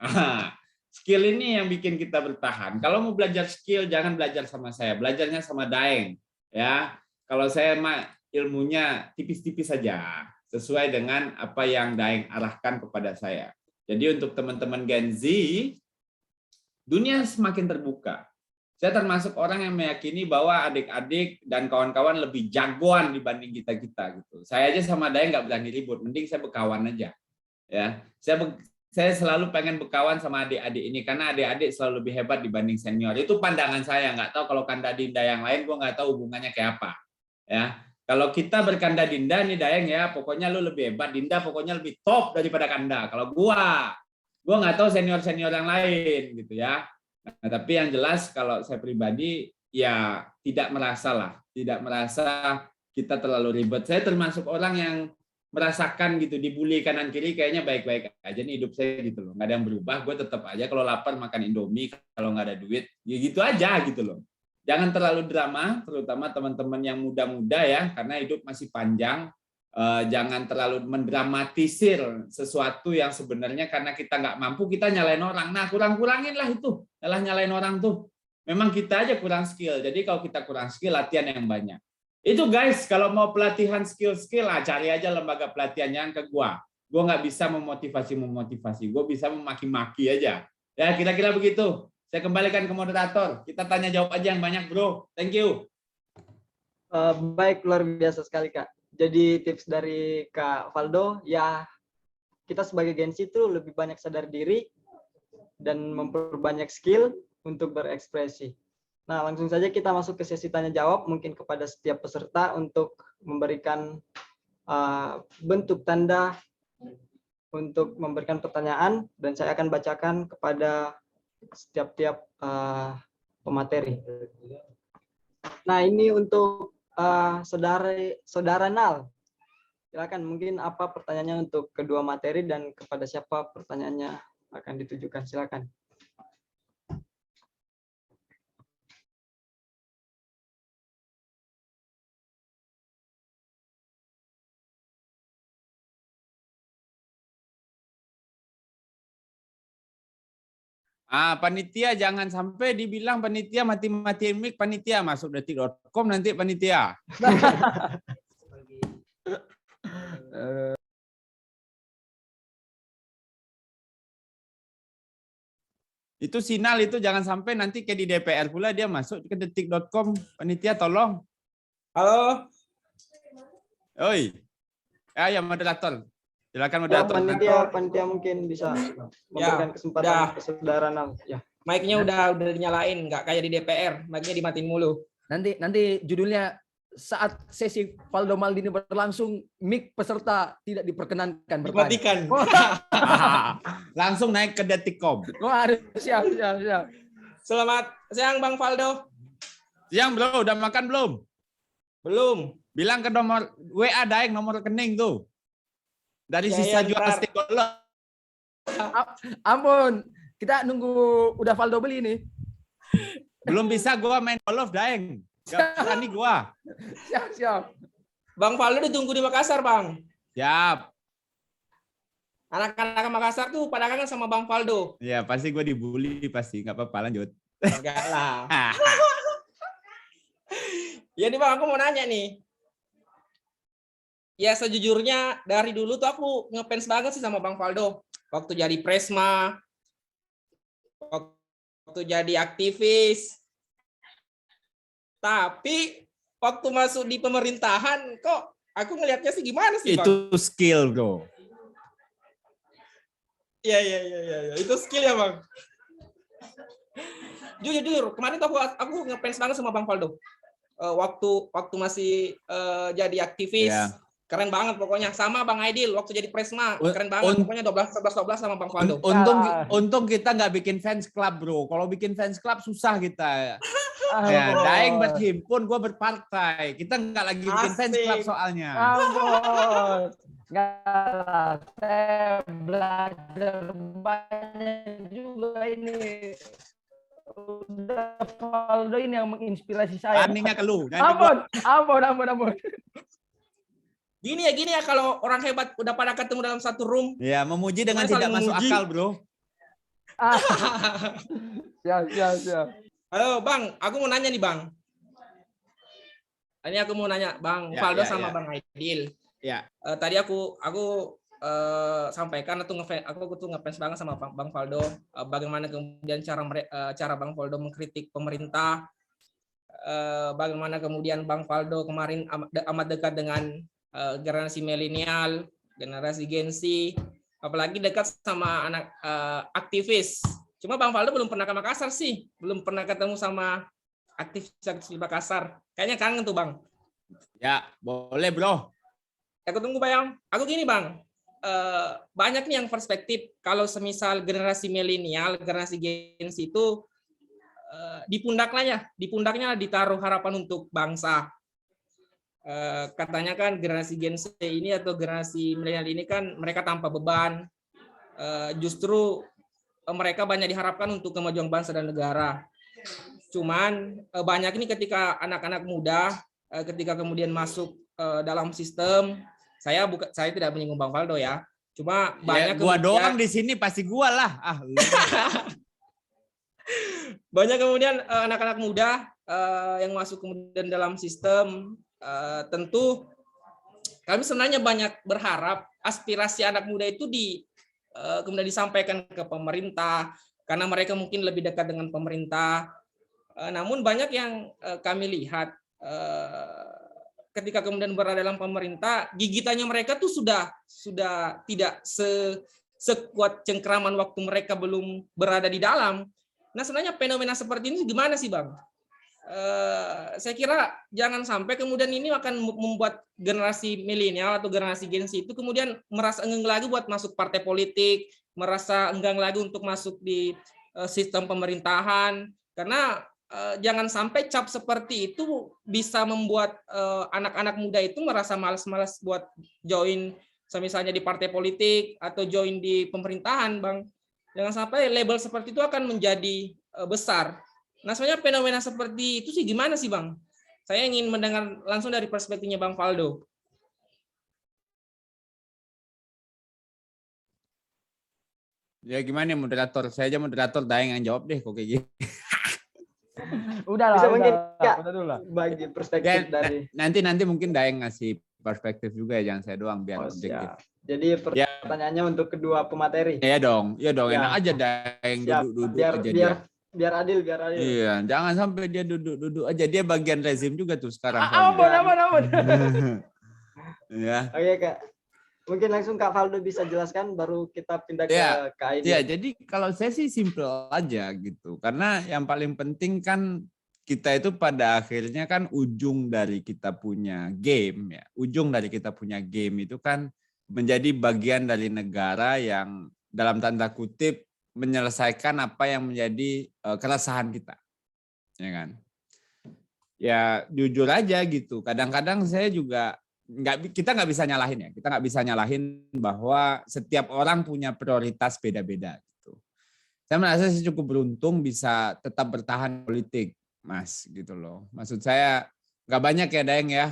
Skill ini yang bikin kita bertahan. Kalau mau belajar skill, jangan belajar sama saya, belajarnya sama Daeng. Ya, kalau saya mah ilmunya tipis-tipis saja, sesuai dengan apa yang Daeng arahkan kepada saya. Jadi untuk teman-teman Gen Z, dunia semakin terbuka. Saya termasuk orang yang meyakini bahwa adik-adik dan kawan-kawan lebih jagoan dibanding kita-kita gitu. Saya aja sama Daeng nggak berani ribut, mending saya berkawan aja. Ya, saya selalu pengen berkawan sama adik-adik ini karena adik-adik selalu lebih hebat dibanding senior. Itu pandangan saya. Nggak tahu kalau Kanda Dinda yang lain, gue nggak tahu hubungannya kayak apa. Ya, kalau kita berkanda Dinda nih Daeng ya, pokoknya lu lebih hebat. Dinda pokoknya lebih top daripada Kanda. Kalau gua nggak tahu senior-senior yang lain gitu ya. Nah, tapi yang jelas kalau saya pribadi ya tidak merasa kita terlalu ribet. Saya termasuk orang yang merasakan gitu dibully kanan kiri kayaknya baik-baik aja nih hidup saya gitu loh. Nggak ada yang berubah, gue tetap aja kalau lapar makan Indomie, kalau nggak ada duit ya gitu aja gitu loh. Jangan terlalu drama, terutama teman-teman yang muda-muda ya, karena hidup masih panjang. Jangan terlalu mendramatisir sesuatu yang sebenarnya karena kita nggak mampu kita nyalain orang. Nah, kurang-kurangin lah itu, nyalain orang tuh. Memang kita aja kurang skill. Jadi kalau kita kurang skill, latihan yang banyak. Itu guys, kalau mau pelatihan skill-skill, cari aja lembaga pelatihan yang ke gua. Gua nggak bisa memotivasi. Gua bisa memaki-maki aja. Ya kira-kira begitu. Saya kembalikan ke moderator. Kita tanya jawab aja yang banyak, bro. Thank you. Baik, luar biasa sekali Kak. Jadi tips dari Kak Valdo, ya kita sebagai Gen Z itu lebih banyak sadar diri dan memperbanyak skill untuk berekspresi. Nah, langsung saja kita masuk ke sesi tanya jawab, mungkin kepada setiap peserta untuk memberikan bentuk tanda untuk memberikan pertanyaan, dan saya akan bacakan kepada setiap pemateri. Nah, ini untuk saudara Nal. Silakan, mungkin apa pertanyaannya untuk kedua materi dan kepada siapa pertanyaannya akan ditujukan. Silakan. Panitia jangan sampai dibilang panitia mati-matiin mic, panitia masuk detik.com nanti panitia. Itu Sinal itu jangan sampai nanti kayak di DPR pula dia masuk ke detik.com, panitia tolong. Halo. Oi. Ya moderator. Silakan Ya, moderator. panitia mungkin bisa memberikan kesempatan ke saudara Nal. Ya. Mic-nya udah dinyalain, nggak kayak di DPR, mic-nya dimatiin mulu. Nanti judulnya saat sesi Valdo Maldini berlangsung, mic peserta tidak diperkenankan bertanya. Dimatikan. Langsung naik ke detik.com. Siap. Selamat siang Bang Valdo. Siang bro, udah makan belum? Belum. Bilang ke nomor WA Daeng nomor rekening tuh. Dari sisa jual ntar. steak golok. Ampun, kita nunggu udah Valdo beli nih. Belum bisa gua main golf Daeng. Gak berani gua. Siap. Bang Valdo ditunggu di Makassar, Bang. Siap. Anak-anak Makassar tuh pada kangen sama Bang Valdo. Ya pasti gua dibully pasti. Nggak apa-apa lanjut. Enggak lah. Ya nih Bang, aku mau nanya nih. Ya sejujurnya dari dulu tuh aku ngefans banget sih sama Bang Valdo. Waktu jadi Presma, waktu jadi aktivis. Tapi waktu masuk di pemerintahan kok aku ngelihatnya sih gimana sih Bang? Itu skill bro. Iya. Itu skill ya Bang. Jujur, kemarin tuh aku ngefans banget sama Bang Valdo. Waktu masih jadi aktivis. Ya. Keren banget pokoknya, sama Bang Aidil waktu jadi Presma, keren banget pokoknya 12 sama Bang Valdo. Untung kita nggak bikin fans club bro. Kalau bikin fans club susah kita. Ya, Daeng berhimpun, gue berpartai. Kita nggak lagi bikin fans club soalnya. Ampun. Enggak, saya belajar banyak juga ini. udah Valdo ini yang menginspirasi saya. Tandingnya ke lu. Nanti gua- Ampun. Gini ya kalau orang hebat udah pada ketemu dalam satu room. Ya, memuji dengan Saling tidak masuk memuji. akal, bro. Ah, siap. Halo Bang, aku mau nanya nih Bang. Ini aku mau nanya Bang Ya, Valdo ya, sama ya. Bang Aidil. Ya. Tadi aku sampaikan atau aku tuh ngefans banget sama Bang Valdo. Bagaimana kemudian cara Bang Valdo mengkritik pemerintah. Bagaimana kemudian Bang Valdo kemarin amat dekat dengan generasi milenial, generasi Gen Z, apalagi dekat sama anak aktivis. Cuma Bang Valdo belum pernah ke Makassar sih, belum pernah ketemu sama aktivis di Makassar. Kayaknya kangen tuh Bang. Ya, boleh, bro. Aku tunggu Bang. Aku gini Bang, banyak nih yang perspektif kalau semisal generasi milenial, generasi Gen Z itu di pundaknya ditaruh harapan untuk bangsa. Katanya kan generasi Gen Z ini atau generasi milenial ini kan mereka tanpa beban, justru mereka banyak diharapkan untuk kemajuan bangsa dan negara. Cuman banyak ini ketika anak-anak muda ketika kemudian masuk dalam sistem, saya tidak menyinggung Bang Valdo ya, cuma banyak Gua kemudian, doang di sini pasti gua lah. banyak kemudian anak-anak muda yang masuk kemudian dalam sistem. Tentu kami sebenarnya banyak berharap aspirasi anak muda itu kemudian disampaikan ke pemerintah karena mereka mungkin lebih dekat dengan pemerintah. Namun banyak yang kami lihat ketika kemudian berada dalam pemerintah, gigitannya mereka tuh sudah tidak sekuat cengkraman waktu mereka belum berada di dalam. Nah sebenarnya fenomena seperti ini gimana sih Bang? Saya kira jangan sampai kemudian ini akan membuat generasi milenial atau generasi Gen Z itu kemudian merasa enggan lagi buat masuk partai politik, merasa enggan lagi untuk masuk di sistem pemerintahan, karena jangan sampai cap seperti itu bisa membuat anak-anak muda itu merasa malas-malas buat join misalnya di partai politik atau join di pemerintahan, Bang. Jangan sampai label seperti itu akan menjadi besar. Nah, sebenarnya fenomena seperti itu sih gimana sih, Bang? Saya ingin mendengar langsung dari perspektifnya Bang Valdo. Ya gimana ya moderator? Saya aja moderator, Daeng yang jawab deh kok kayak gini. Bisa mungkin Kak, udah dulu lah. bagi perspektif dari Nanti mungkin Daeng ngasih perspektif juga ya, jangan saya doang biar objektif. Jadi pertanyaannya untuk kedua pemateri. Iya dong, enak aja Daeng duduk biar aja biar dia. biar adil. Iya, jangan sampai dia duduk aja. Dia bagian rezim juga tuh sekarang. Ampun. Ya. Oke Kak, mungkin langsung Kak Valdo bisa jelaskan, baru kita pindah ke Kak Aidil. Ya, jadi kalau saya sih simple aja gitu. Karena yang paling penting kan kita itu pada akhirnya kan ujung dari kita punya game ya. Ujung dari kita punya game itu kan menjadi bagian dari negara yang dalam tanda kutip menyelesaikan apa yang menjadi keresahan kita. Ya kan? Ya jujur aja gitu. Kadang-kadang saya juga kita nggak bisa nyalahin ya. Kita nggak bisa nyalahin bahwa setiap orang punya prioritas beda-beda gitu. Saya merasa saya cukup beruntung bisa tetap bertahan politik, Mas, gitu loh. Maksud saya nggak banyak ya Daeng ya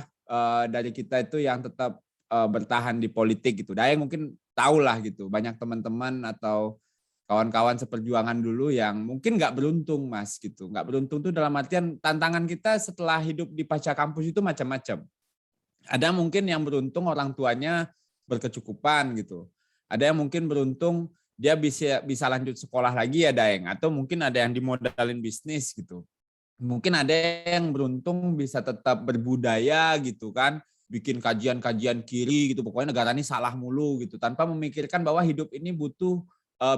dari kita itu yang tetap bertahan di politik gitu. Daeng mungkin tahu lah gitu. Banyak teman-teman atau kawan-kawan seperjuangan dulu yang mungkin nggak beruntung, Mas, gitu. Nggak beruntung tuh dalam artian tantangan kita setelah hidup di pasca kampus itu macam-macam. Ada mungkin yang beruntung orang tuanya berkecukupan gitu. Ada yang mungkin beruntung dia bisa lanjut sekolah lagi ya Daeng, atau mungkin ada yang dimodalin bisnis gitu. Mungkin ada yang beruntung bisa tetap berbudaya gitu kan, bikin kajian-kajian kiri gitu. Pokoknya negara ini salah mulu gitu, tanpa memikirkan bahwa hidup ini butuh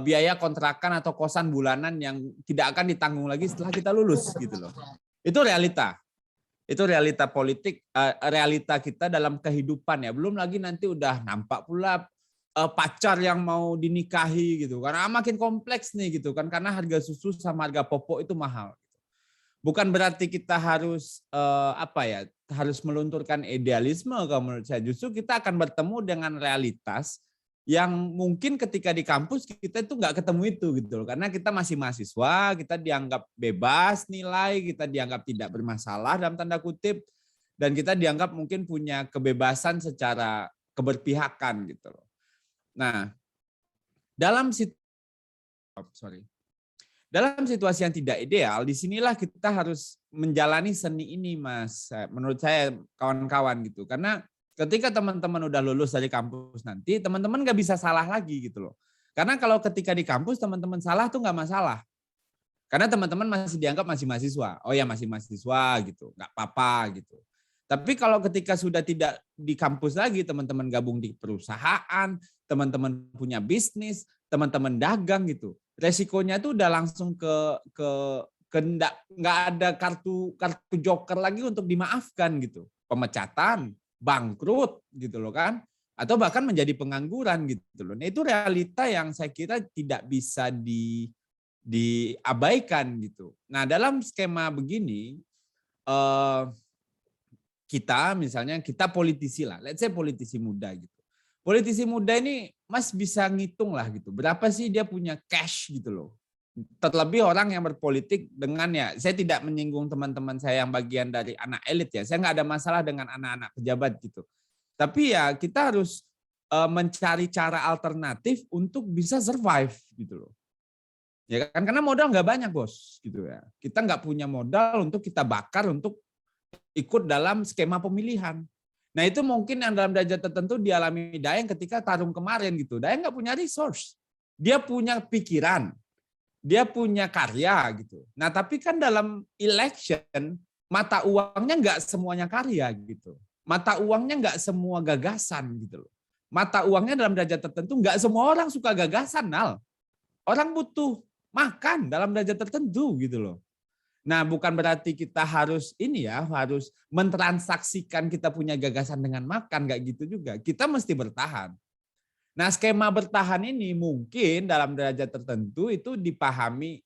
biaya kontrakan atau kosan bulanan yang tidak akan ditanggung lagi setelah kita lulus gitu loh. Itu realita. Itu realita politik, realita kita dalam kehidupan ya. Belum lagi nanti udah nampak pula pacar yang mau dinikahi gitu. Karena makin kompleks nih gitu kan, karena harga susu sama harga popok itu mahal. Bukan berarti kita harus harus melunturkan idealisme kalau menurut saya. Justru kita akan bertemu dengan realitas yang mungkin ketika di kampus kita itu nggak ketemu itu gitu loh, karena kita masih mahasiswa, kita dianggap bebas nilai, kita dianggap tidak bermasalah dalam tanda kutip, dan kita dianggap mungkin punya kebebasan secara keberpihakan gitu loh. Nah, dalam situasi yang tidak ideal, disinilah kita harus menjalani seni ini, Mas. Menurut saya, kawan-kawan gitu, karena ketika teman-teman udah lulus dari kampus nanti, teman-teman nggak bisa salah lagi gitu loh. Karena kalau ketika di kampus teman-teman salah tuh nggak masalah. Karena teman-teman masih dianggap masih mahasiswa. Oh ya masih mahasiswa gitu, nggak apa-apa gitu. Tapi kalau ketika sudah tidak di kampus lagi, teman-teman gabung di perusahaan, teman-teman punya bisnis, teman-teman dagang gitu. Resikonya tuh udah langsung ke nggak ada kartu joker lagi untuk dimaafkan gitu. Pemecatan, bangkrut gitu loh kan, atau bahkan menjadi pengangguran gitu loh. Nah, itu realita yang saya kira tidak bisa diabaikan gitu. Nah, dalam skema begini kita politisi lah, let's say politisi muda gitu. Politisi muda ini Mas bisa ngitung lah gitu, berapa sih dia punya cash gitu loh. Terlebih orang yang berpolitik dengan saya tidak menyinggung teman-teman saya yang bagian dari anak elit ya, saya nggak ada masalah dengan anak-anak pejabat gitu. Tapi ya kita harus mencari cara alternatif untuk bisa survive gitu loh. Ya kan, karena modal nggak banyak bos gitu ya. Kita nggak punya modal untuk kita bakar untuk ikut dalam skema pemilihan. Nah itu mungkin yang dalam derajat tertentu dialami Daeng ketika Tarum kemarin gitu. Daeng nggak punya resource, dia punya pikiran. Dia punya karya gitu. Nah, tapi kan dalam election mata uangnya nggak semuanya karya gitu. Mata uangnya nggak semua gagasan gitu loh. Mata uangnya dalam derajat tertentu nggak semua orang suka gagasan, Nal. Orang butuh makan dalam derajat tertentu gitu loh. Nah, bukan berarti kita harus harus mentransaksikan kita punya gagasan dengan makan, nggak gitu juga. Kita mesti bertahan. Nah, skema bertahan ini mungkin dalam derajat tertentu itu dipahami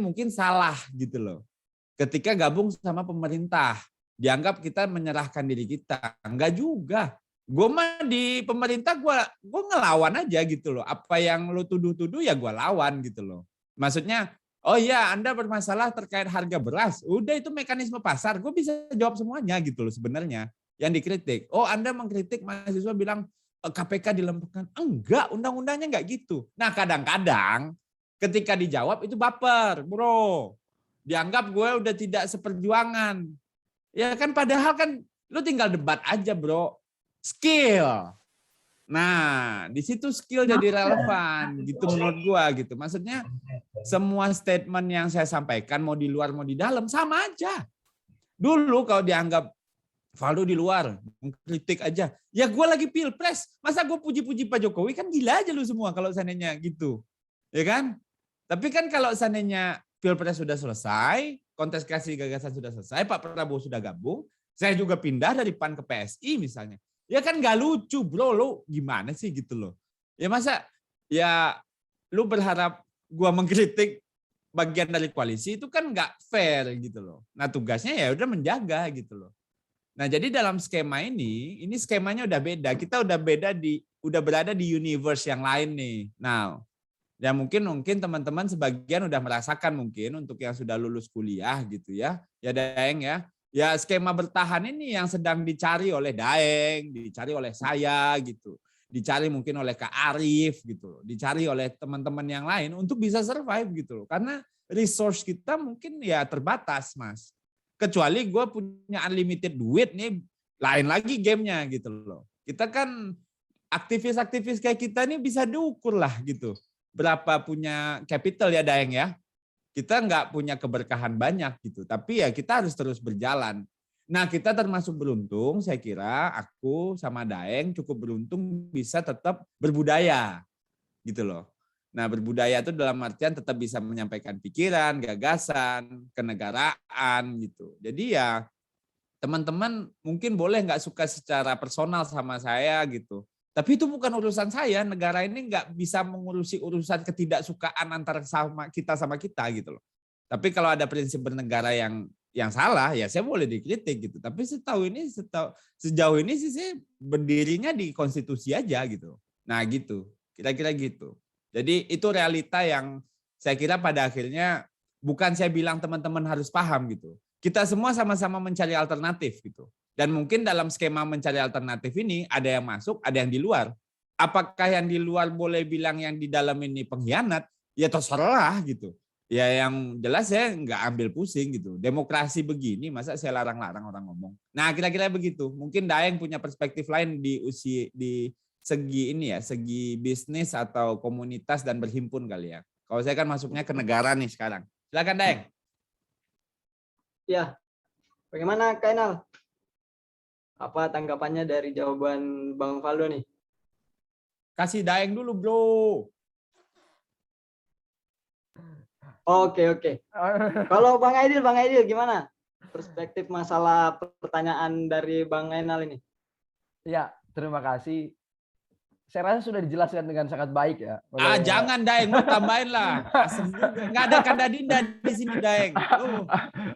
mungkin salah gitu loh. Ketika gabung sama pemerintah, dianggap kita menyerahkan diri kita. Enggak juga. Gue mah di pemerintah gue ngelawan aja gitu loh. Apa yang lo tuduh-tuduh ya gue lawan gitu loh. Maksudnya, oh iya Anda bermasalah terkait harga beras. Udah itu mekanisme pasar. Gue bisa jawab semuanya gitu loh sebenarnya. Yang dikritik. Oh Anda mengkritik mahasiswa bilang, KPK dilembutkan. Enggak, undang-undangnya enggak gitu. Nah, kadang-kadang ketika dijawab itu baper, bro. Dianggap gue udah tidak seperjuangan. Ya kan padahal kan lu tinggal debat aja, bro. Skill. Nah, di situ skill jadi relevan gitu menurut gue gitu. Maksudnya semua statement yang saya sampaikan mau di luar mau di dalam sama aja. Dulu kalau dianggap Valdo di luar, mengkritik aja. Ya gue lagi pilpres, masa gue puji-puji Pak Jokowi, kan gila aja lu semua kalau seandainya gitu. Ya kan? Tapi kan kalau seandainya pilpres sudah selesai, kontestasi gagasan sudah selesai, Pak Prabowo sudah gabung, saya juga pindah dari PAN ke PSI misalnya. Ya kan gak lucu bro, lu gimana sih gitu loh. Ya masa, ya lu berharap gue mengkritik bagian dari koalisi itu kan gak fair gitu loh. Nah tugasnya ya udah menjaga gitu loh. Nah, jadi dalam skema ini skemanya udah beda. Kita udah berada di universe yang lain nih. Nah, ya mungkin teman-teman sebagian udah merasakan mungkin untuk yang sudah lulus kuliah gitu ya. Ya Daeng ya. Ya skema bertahan ini yang sedang dicari oleh Daeng, dicari oleh saya gitu. Dicari mungkin oleh Kak Arif gitu. Dicari oleh teman-teman yang lain untuk bisa survive gitu loh. Karena resource kita mungkin ya terbatas, Mas. Kecuali gue punya unlimited duit nih, lain lagi gamenya gitu loh. Kita kan aktivis-aktivis kayak kita nih bisa diukur lah gitu. Berapa punya capital ya Daeng ya. Kita nggak punya keberkahan banyak gitu, tapi ya kita harus terus berjalan. Nah kita termasuk beruntung, saya kira aku sama Daeng cukup beruntung bisa tetap berbudaya gitu loh. Nah, berbudaya itu dalam artian tetap bisa menyampaikan pikiran, gagasan, kenegaraan gitu. Jadi ya teman-teman mungkin boleh nggak suka secara personal sama saya gitu. Tapi itu bukan urusan saya. Negara ini nggak bisa mengurusi urusan ketidaksukaan antara sama kita gitu loh. Tapi kalau ada prinsip bernegara yang salah, ya saya boleh dikritik gitu. Tapi sejauh ini sih saya berdirinya di konstitusi aja gitu. Nah gitu, kira-kira gitu. Jadi itu realita yang saya kira pada akhirnya bukan saya bilang teman-teman harus paham gitu. Kita semua sama-sama mencari alternatif gitu. Dan mungkin dalam skema mencari alternatif ini ada yang masuk, ada yang di luar. Apakah yang di luar boleh bilang yang di dalam ini pengkhianat? Ya terserah gitu. Ya yang jelas saya nggak ambil pusing gitu. Demokrasi begini, masa saya larang-larang orang ngomong. Nah kira-kira begitu. Mungkin Daeng punya perspektif lain di segi ini ya, segi bisnis atau komunitas dan berhimpun kali ya. Kalau saya kan masuknya ke negara nih sekarang. Silakan Daeng. Ya, bagaimana Kak Enal? Apa tanggapannya dari jawaban Bang Valdo nih? Kasih Daeng dulu bro. Oke. Kalau Bang Aidil gimana? Perspektif masalah pertanyaan dari Bang Enal ini. Ya, terima kasih. Saya rasa sudah dijelaskan dengan sangat baik ya. Jangan Daeng, mau tambahin lah. Asem juga. Nggak ada kanda dinda di sini Daeng.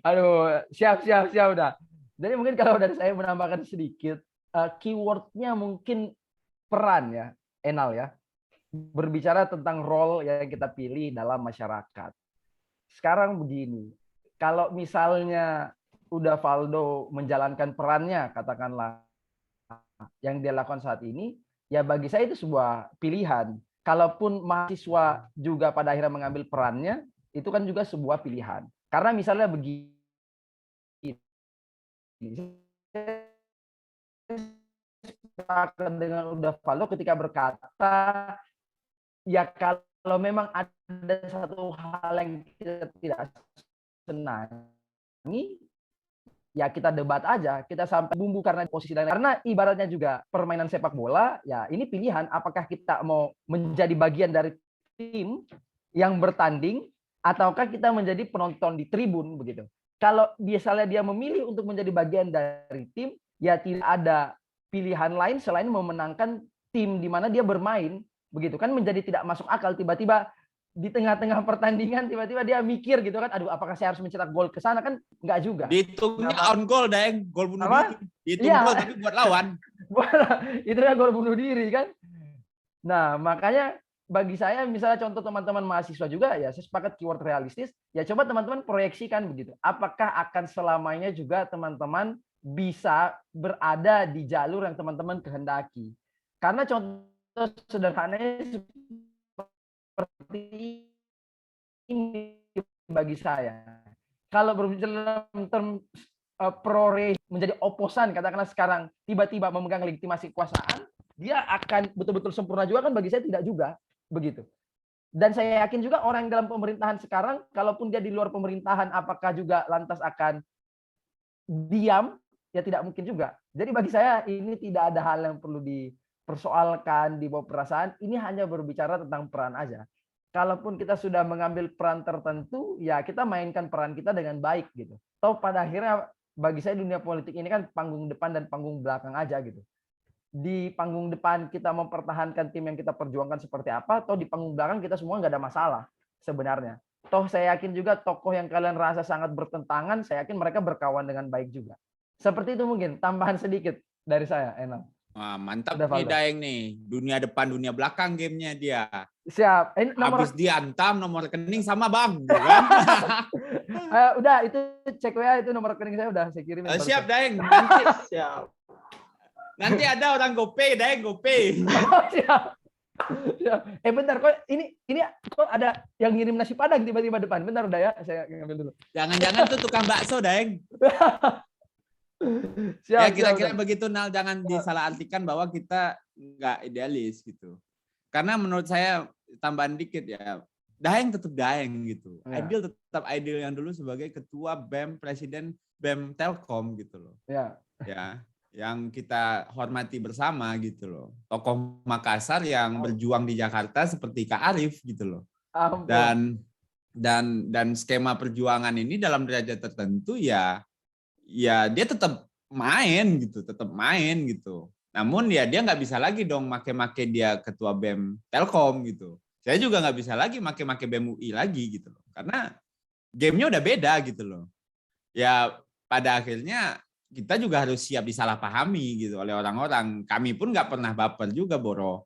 Aduh, siap udah. Jadi mungkin kalau dari saya menambahkan sedikit, keywordnya mungkin peran ya, Enal ya. Berbicara tentang role yang kita pilih dalam masyarakat. Sekarang begini, kalau misalnya udah Valdo menjalankan perannya, katakanlah yang dia lakukan saat ini, ya bagi saya itu sebuah pilihan. Kalaupun mahasiswa juga pada akhirnya mengambil perannya, itu kan juga sebuah pilihan. Karena misalnya begini, dengan udah Valdo ketika berkata, ya kalau memang ada satu hal yang kita tidak senangi, ya kita debat aja, kita sampai bumbu karena posisi dan karena ibaratnya juga permainan sepak bola, ya ini pilihan apakah kita mau menjadi bagian dari tim yang bertanding ataukah kita menjadi penonton di tribun begitu. Kalau misalnya dia memilih untuk menjadi bagian dari tim, ya tidak ada pilihan lain selain memenangkan tim di mana dia bermain. Begitu kan menjadi tidak masuk akal tiba-tiba di tengah-tengah pertandingan tiba-tiba dia mikir gitu kan, aduh apakah saya harus mencetak gol ke sana, kan enggak juga. Dihitungnya on goal Daeng, gol bunuh diri. Dihitung gol tapi buat lawan. Itu ya gol bunuh diri kan. Nah, makanya bagi saya misalnya contoh teman-teman mahasiswa juga ya saya sepakat keyword realistis, ya coba teman-teman proyeksikan begitu. Apakah akan selamanya juga teman-teman bisa berada di jalur yang teman-teman kehendaki. Karena contoh sederhananya seperti ini bagi saya. Kalau berbicara dalam term pro-re menjadi oposan, katakanlah sekarang tiba-tiba memegang legitimasi kekuasaan, dia akan betul-betul sempurna juga kan bagi saya tidak juga begitu. Dan saya yakin juga orang dalam pemerintahan sekarang, kalaupun dia di luar pemerintahan, apakah juga lantas akan diam? Ya tidak mungkin juga. Jadi bagi saya ini tidak ada hal yang perlu dipersoalkan, dibawa perasaan. Ini hanya berbicara tentang peran aja. Kalaupun kita sudah mengambil peran tertentu, ya kita mainkan peran kita dengan baik gitu. Toh pada akhirnya bagi saya dunia politik ini kan panggung depan dan panggung belakang aja gitu. Di panggung depan kita mempertahankan tim yang kita perjuangkan seperti apa, toh di panggung belakang kita semua nggak ada masalah sebenarnya. Toh saya yakin juga tokoh yang kalian rasa sangat bertentangan, saya yakin mereka berkawan dengan baik juga. Seperti itu mungkin tambahan sedikit dari saya, Enal. Wah, mantap nih Daeng nih. Dunia depan, dunia belakang gamenya dia. Siap. Habis diantam nomor rekening sama Bang. Udah, itu cek WA, itu nomor rekening saya udah saya kirim. Siap Daeng. Nanti, siap. Nanti ada orang GoPay, Daeng GoPay. Siap. Bentar, kok ini kok ada yang ngirim nasi padang tiba-tiba depan. Bentar udah ya, saya ngambil dulu. Jangan-jangan tuh tukang bakso, Daeng. Siap, ya kira-kira begitu, Nal. Jangan disalahartikan bahwa kita nggak idealis gitu. Karena menurut saya tambahan dikit ya, Daeng tetap Daeng gitu. Ya. Aidil tetap Aidil yang dulu sebagai ketua BEM, presiden BEM Telkom gitu loh. Ya. Yang kita hormati bersama gitu loh. Tokoh Makassar yang berjuang di Jakarta seperti Kak Arif gitu loh. Dan skema perjuangan ini dalam derajat tertentu ya dia tetap main gitu. Namun ya dia nggak bisa lagi dong make-make dia ketua BEM Telkom gitu. Saya juga nggak bisa lagi make-make BEM UI lagi gitu loh. Karena gamenya udah beda gitu loh. Ya pada akhirnya kita juga harus siap disalahpahami gitu oleh orang-orang. Kami pun nggak pernah baper juga, Boro.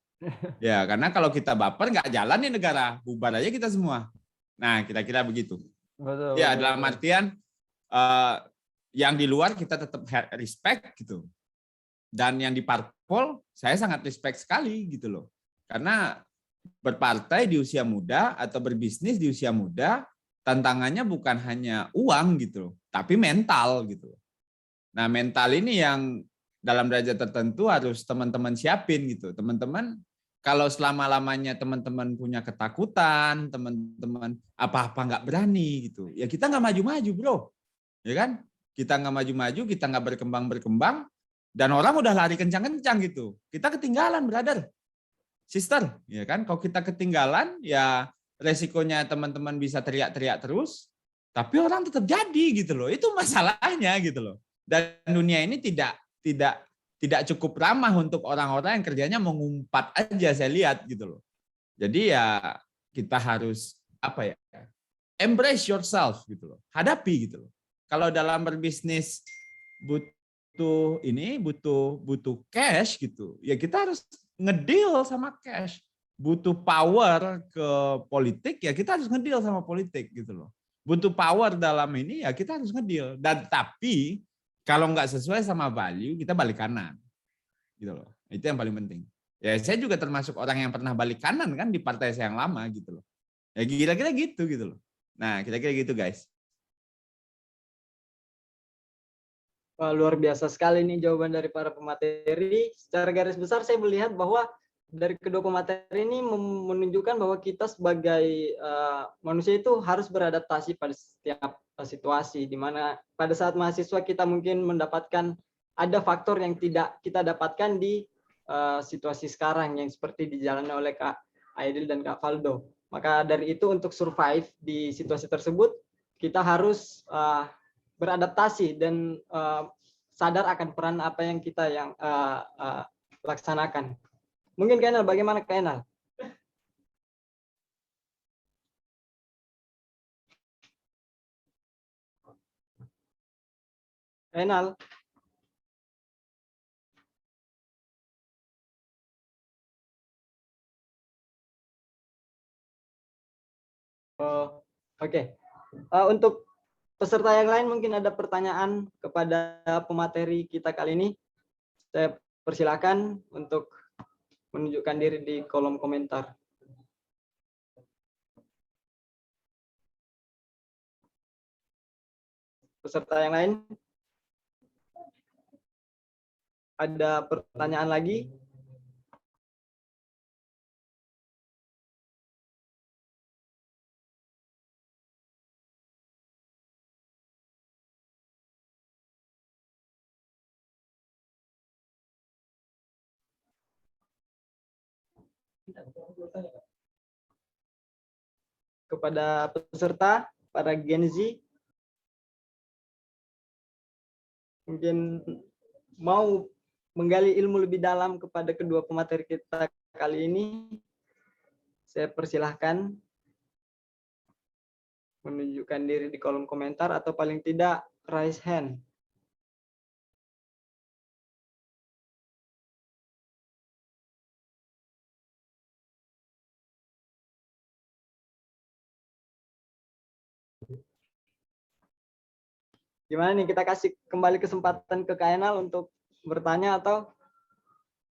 Ya, karena kalau kita baper nggak jalan nih negara, bubar aja kita semua. Nah, kira-kira begitu. Betul. Ya, betul, dalam betul. artian yang di luar kita tetap respect gitu. Dan yang di parpol saya sangat respect sekali gitu loh. Karena berpartai di usia muda atau berbisnis di usia muda, tantangannya bukan hanya uang gitu loh, tapi mental gitu. Nah, mental ini yang dalam derajat tertentu harus teman-teman siapin gitu. Teman-teman, kalau selama-lamanya teman-teman punya ketakutan, teman-teman apa-apa nggak berani gitu, ya kita nggak maju-maju, bro. Ya kan? Kita nggak maju-maju, kita nggak berkembang-berkembang, dan orang udah lari kencang-kencang gitu. Kita ketinggalan, brother, sister. Ya kan? Kalau kita ketinggalan, ya resikonya teman-teman bisa teriak-teriak terus, tapi orang tetap jadi gitu loh. Itu masalahnya gitu loh. Dan dunia ini tidak cukup ramah untuk orang-orang yang kerjanya mengumpat aja, saya lihat gitu loh. Jadi ya kita harus apa ya? Embrace yourself gitu loh. Hadapi gitu loh. Kalau dalam berbisnis butuh cash gitu. Ya kita harus ngedeal sama cash. Butuh power ke politik, ya kita harus ngedeal sama politik gitu loh. Butuh power dalam ini, ya kita harus ngedeal. Dan tapi kalau nggak sesuai sama value, kita balik kanan. Gitu loh. Itu yang paling penting. Ya saya juga termasuk orang yang pernah balik kanan kan di partai saya yang lama gitu loh. Ya kira-kira gitu loh. Nah, kira-kira gitu guys. Wah, luar biasa sekali nih jawaban dari para pemateri. Secara garis besar saya melihat bahwa dari kedua pemateri ini menunjukkan bahwa kita sebagai manusia itu harus beradaptasi pada setiap situasi, di mana pada saat mahasiswa kita mungkin mendapatkan ada faktor yang tidak kita dapatkan di situasi sekarang yang seperti dijalani oleh Kak Aidil dan Kak Faldo. Maka dari itu untuk survive di situasi tersebut kita harus beradaptasi dan sadar akan peran apa yang kita laksanakan. Mungkin Kak Enal, bagaimana Kak Enal? Enal. Oh, oke. Untuk peserta yang lain mungkin ada pertanyaan kepada pemateri kita kali ini. Saya persilakan untuk menunjukkan diri di kolom komentar. Peserta yang lain? Ada pertanyaan lagi? Kepada peserta, para Gen Z, mungkin mau menggali ilmu lebih dalam kepada kedua pemateri kita kali ini, saya persilahkan menunjukkan diri di kolom komentar atau paling tidak raise hand. Gimana nih, kita kasih kembali kesempatan ke Kak Enal untuk bertanya atau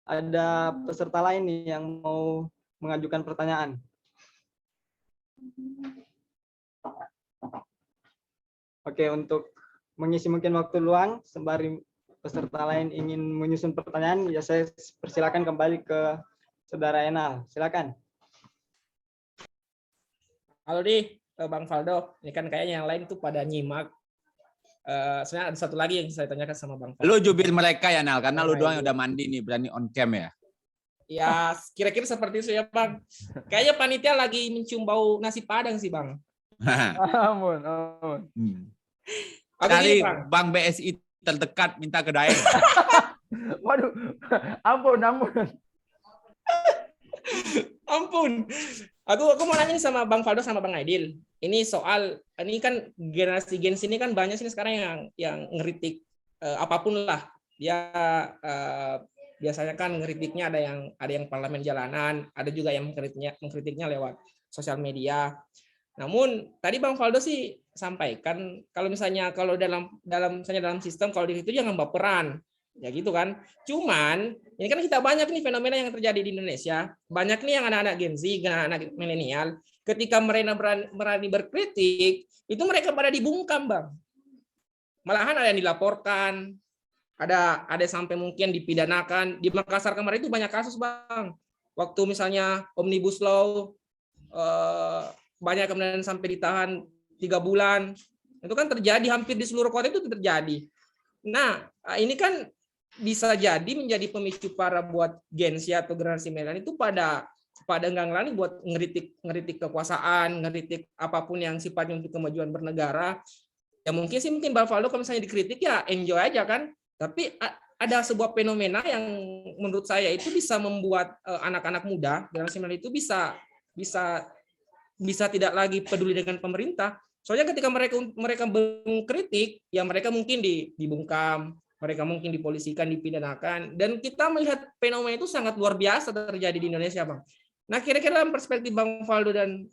ada peserta lain nih yang mau mengajukan pertanyaan? Oke, untuk mengisi mungkin waktu luang sembari peserta lain ingin menyusun pertanyaan, ya saya persilakan kembali ke Saudara Enal. Silakan. Halo Bang Faldo, ini kan kayaknya yang lain tuh pada nyimak. Sebenarnya ada satu lagi yang saya tanyakan sama Bang Faldo. Lu jubir mereka ya, Nal, karena lu doang yang udah mandi nih, berani on cam ya. Ya, kira-kira seperti itu ya, Bang. Kayaknya panitia lagi mencium bau nasi Padang sih, Bang. Ampun. Cari Bank BSI terdekat, minta ke daerah. Waduh, ampun. Ampun. Aku mau nanya nih sama Bang Faldo sama Bang Aidil. Ini kan generasi Gen Z ini kan banyak sih sekarang yang ngeritik apapun lah. Dia biasanya kan ngeritiknya ada yang parlemen jalanan, ada juga yang mengkritiknya lewat sosial media. Namun tadi Bang Faldo sih sampaikan kalau dalam sistem kalau di situ jangan baperan. Ya gitu kan. Cuman ini kan kita banyak nih fenomena yang terjadi di Indonesia. Banyak nih yang anak-anak Gen Z, anak-anak milenial, ketika mereka berani berkritik, itu mereka pada dibungkam, Bang. Malahan ada yang dilaporkan, ada sampai mungkin dipidanakan. Di Makassar kemarin itu banyak kasus, Bang. Waktu misalnya Omnibus Law banyak kemudian sampai ditahan 3 bulan. Itu kan terjadi hampir di seluruh kota itu terjadi. Nah, ini kan bisa jadi menjadi pemicu para buat Gen Z atau generasi milenial itu pada enggak ngelani buat ngeritik kekuasaan, ngeritik apapun yang sifatnya untuk kemajuan bernegara. Ya mungkin Bang Faldo kalau misalnya dikritik ya enjoy aja kan. Tapi ada sebuah fenomena yang menurut saya itu bisa membuat anak-anak muda generasi milenial itu bisa tidak lagi peduli dengan pemerintah. Soalnya ketika mereka mengkritik, ya mereka mungkin dibungkam, mereka mungkin dipolisikan, dipidanakan, dan kita melihat fenomena itu sangat luar biasa terjadi di Indonesia, Bang. Nah, kira-kira dalam perspektif Bang Faldo dan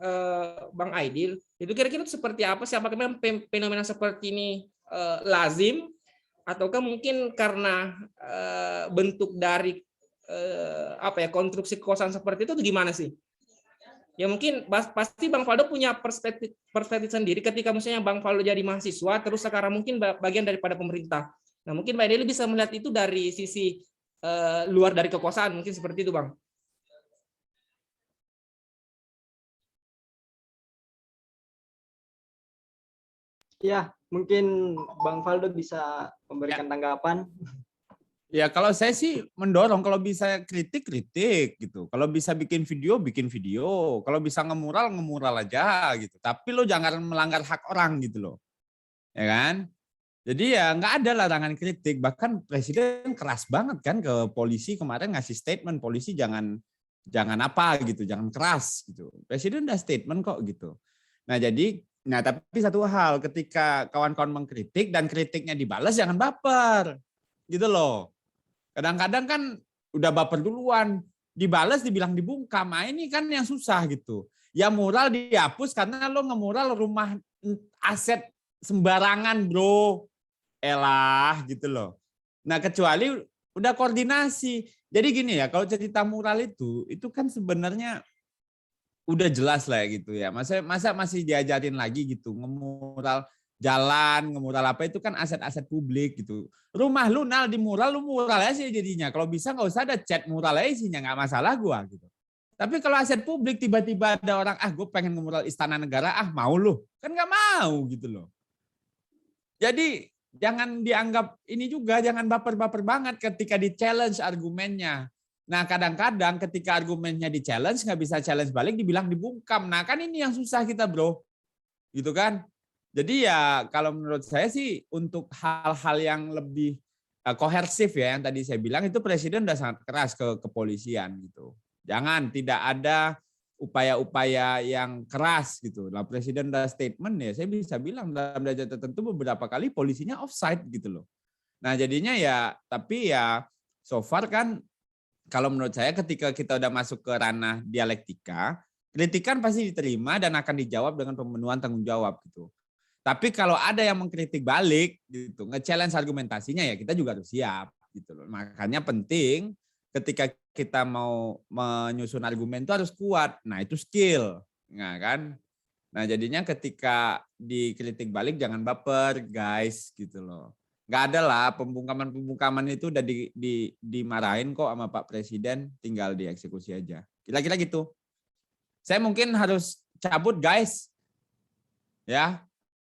Bang Aidil, itu kira-kira seperti apa sih? Apakah memang fenomena seperti ini lazim, ataukah mungkin karena bentuk dari konstruksi kekuasaan seperti itu gimana sih? Ya mungkin pasti Bang Faldo punya perspektif sendiri ketika misalnya Bang Faldo jadi mahasiswa, terus sekarang mungkin bagian daripada pemerintah. Nah mungkin Mbak Deli bisa melihat itu dari sisi luar dari kekuasaan, mungkin seperti itu, Bang. Ya, mungkin Bang Faldo bisa memberikan tanggapan. Ya kalau saya sih mendorong kalau bisa kritik gitu. Kalau bisa bikin video. Kalau bisa ngemural aja gitu. Tapi lo jangan melanggar hak orang gitu loh. Ya kan? Jadi ya nggak ada larangan kritik. Bahkan Presiden keras banget kan ke polisi kemarin ngasih statement polisi jangan apa gitu, jangan keras gitu. Presiden udah statement kok gitu. Nah tapi satu hal ketika kawan-kawan mengkritik dan kritiknya dibalas jangan baper gitu loh. Kadang-kadang kan udah baper duluan, dibalas dibilang dibungkam. Nah, ini kan yang susah gitu. Ya mural dihapus karena lo ngemural rumah aset sembarangan, bro. Elah gitu loh. Nah, kecuali udah koordinasi. Jadi gini ya, kalau cerita mural itu kan sebenarnya udah jelas lah ya gitu ya. Masa masih diajarin lagi gitu ngemural jalan, ngemural apa itu kan aset-aset publik gitu. Rumah lu di mural, lu mural aja sih jadinya. Kalau bisa nggak usah ada cat mural aja isinya, nggak masalah gua gitu. Tapi kalau aset publik tiba-tiba ada orang, gue pengen ngemural Istana Negara, mau lu. Kan nggak mau gitu loh. Jadi jangan dianggap ini juga, jangan baper-baper banget ketika di-challenge argumennya. Nah kadang-kadang ketika argumennya di-challenge, nggak bisa challenge balik, dibilang dibungkam. Nah kan ini yang susah kita bro. Gitu kan. Jadi ya kalau menurut saya sih untuk hal-hal yang lebih kohersif ya yang tadi saya bilang itu Presiden udah sangat keras ke kepolisian gitu. Jangan tidak ada upaya-upaya yang keras gitu. Nah Presiden udah statement ya saya bisa bilang dalam derajat tertentu beberapa kali polisinya offside gitu loh. Nah jadinya ya tapi ya so far kan kalau menurut saya ketika kita udah masuk ke ranah dialektika, kritikan pasti diterima dan akan dijawab dengan pemenuhan tanggung jawab gitu. Tapi kalau ada yang mengkritik balik gitu, nge-challenge argumentasinya ya kita juga harus siap gitu loh. Makanya penting ketika kita mau menyusun argumen itu harus kuat. Nah, itu skill. Nah, kan? Nah, jadinya ketika dikritik balik jangan baper, guys, gitu loh. Nggak ada lah pembungkaman itu udah dimarahin kok sama Pak Presiden, tinggal dieksekusi aja. Kira-kira gitu. Saya mungkin harus cabut, guys. Ya.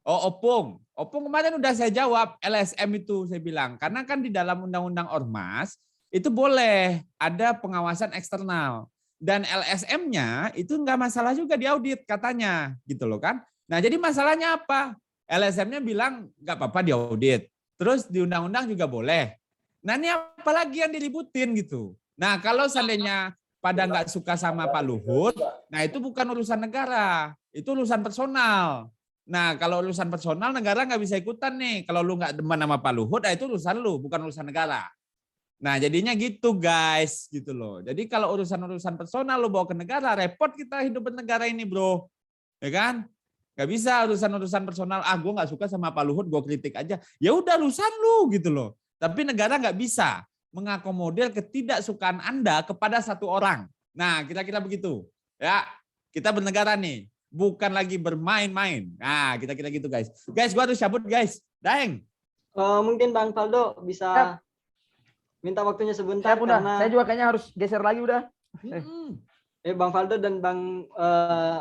Opung kemarin udah saya jawab LSM itu saya bilang karena kan di dalam undang-undang ormas itu boleh ada pengawasan eksternal dan LSM-nya itu nggak masalah juga diaudit katanya gitu loh kan. Nah jadi masalahnya apa? LSM-nya bilang nggak apa-apa diaudit, terus di undang-undang juga boleh. Nah ini apalagi yang diributin gitu. Nah kalau seandainya pada nggak suka sama Pak Luhut, nah itu bukan urusan negara, itu urusan personal. Nah, kalau urusan personal negara nggak bisa ikutan nih. Kalau lu nggak demen sama Pak Luhut, itu urusan lu, bukan urusan negara. Nah, jadinya gitu guys, gitu loh. Jadi kalau urusan-urusan personal lo bawa ke negara, repot kita hidup bernegara ini, bro. Ya kan? Gak bisa urusan-urusan personal, gue gak suka sama Pak Luhut, gue kritik aja. Ya udah urusan lu gitu loh. Tapi negara gak bisa mengakomodir ketidaksukaan Anda kepada satu orang. Nah, kira-kira begitu. Ya, kita bernegara nih, bukan lagi bermain-main. Nah, kira-kira gitu guys. Guys, gue harus cabut guys. Daeng. Mungkin Bang Faldo bisa minta waktunya sebentar karena saya juga kayaknya harus geser lagi udah. Bang Faldo dan Bang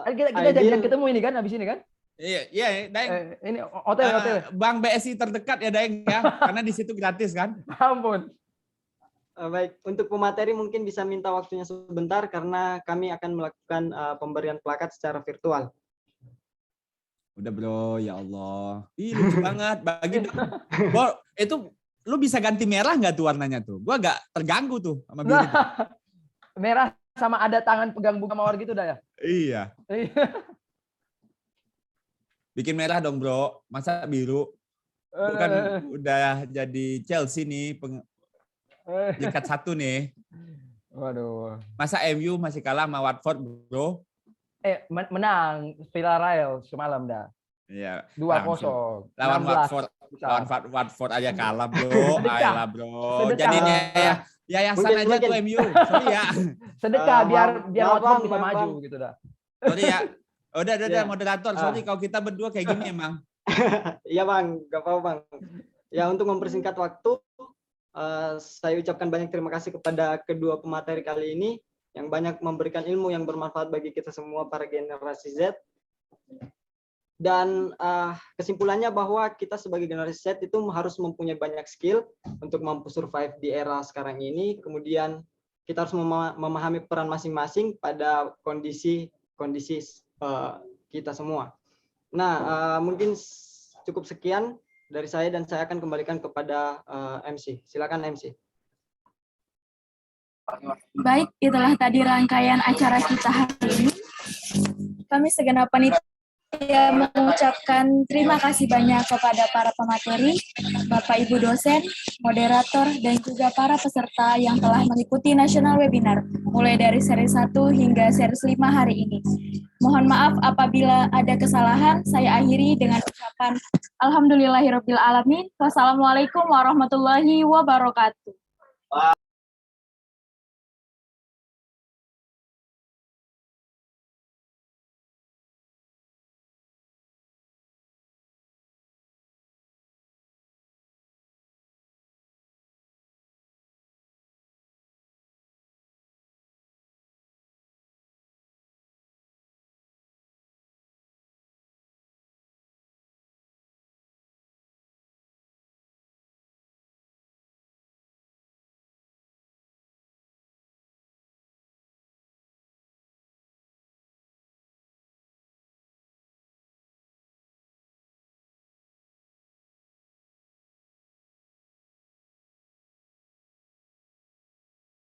Kita Aidil, janjian ketemu ini kan habis ini kan? Iya, Daeng. Ini hotel. Bank BSI terdekat ya Daeng ya, karena di situ gratis kan. Ampun. baik, untuk pemateri mungkin bisa minta waktunya sebentar karena kami akan melakukan pemberian plakat secara virtual. Udah bro, ya Allah. Ih lucu banget. Bagi dong. Bro, itu lu bisa ganti merah nggak tuh warnanya tuh? Gua agak terganggu tuh sama biru. Merah sama ada tangan pegang bunga mawar gitu dah ya? Iya. Bikin merah dong bro, masa biru? Bukan udah jadi Chelsea nih, peringkat 1 nih. Waduh. Masa MU masih kalah sama Watford bro? Menang Villarreal semalam dah. Iya. 2-0. Lawan Watford aja kalah bro. Ayolah bro. Jadi ya yayasan aja tuh MU. Sorry ya. Sedekah biar Watford bisa bang. maju gitu dah. Sorry ya. Udah Ya. moderator. Sorry kalau kita berdua kayak gini emang. Iya Bang, gak apa-apa Bang. Ya untuk mempersingkat waktu, saya ucapkan banyak terima kasih kepada kedua pemateri kali ini yang banyak memberikan ilmu yang bermanfaat bagi kita semua para generasi Z. Dan kesimpulannya bahwa kita sebagai generasi Z itu harus mempunyai banyak skill untuk mampu survive di era sekarang ini. Kemudian kita harus memahami peran masing-masing pada kondisi kita semua. Nah, mungkin cukup sekian dari saya dan saya akan kembalikan kepada MC. Silakan MC. Baik, itulah tadi rangkaian acara kita hari ini. Kami segenap panitia mengucapkan terima kasih banyak kepada para pemateri, Bapak Ibu dosen, moderator, dan juga para peserta yang telah mengikuti nasional webinar, mulai dari seri 1 hingga seri 5 hari ini. Mohon maaf apabila ada kesalahan, saya akhiri dengan ucapan Alhamdulillahirrabbilalamin. Wassalamualaikum warahmatullahi wabarakatuh.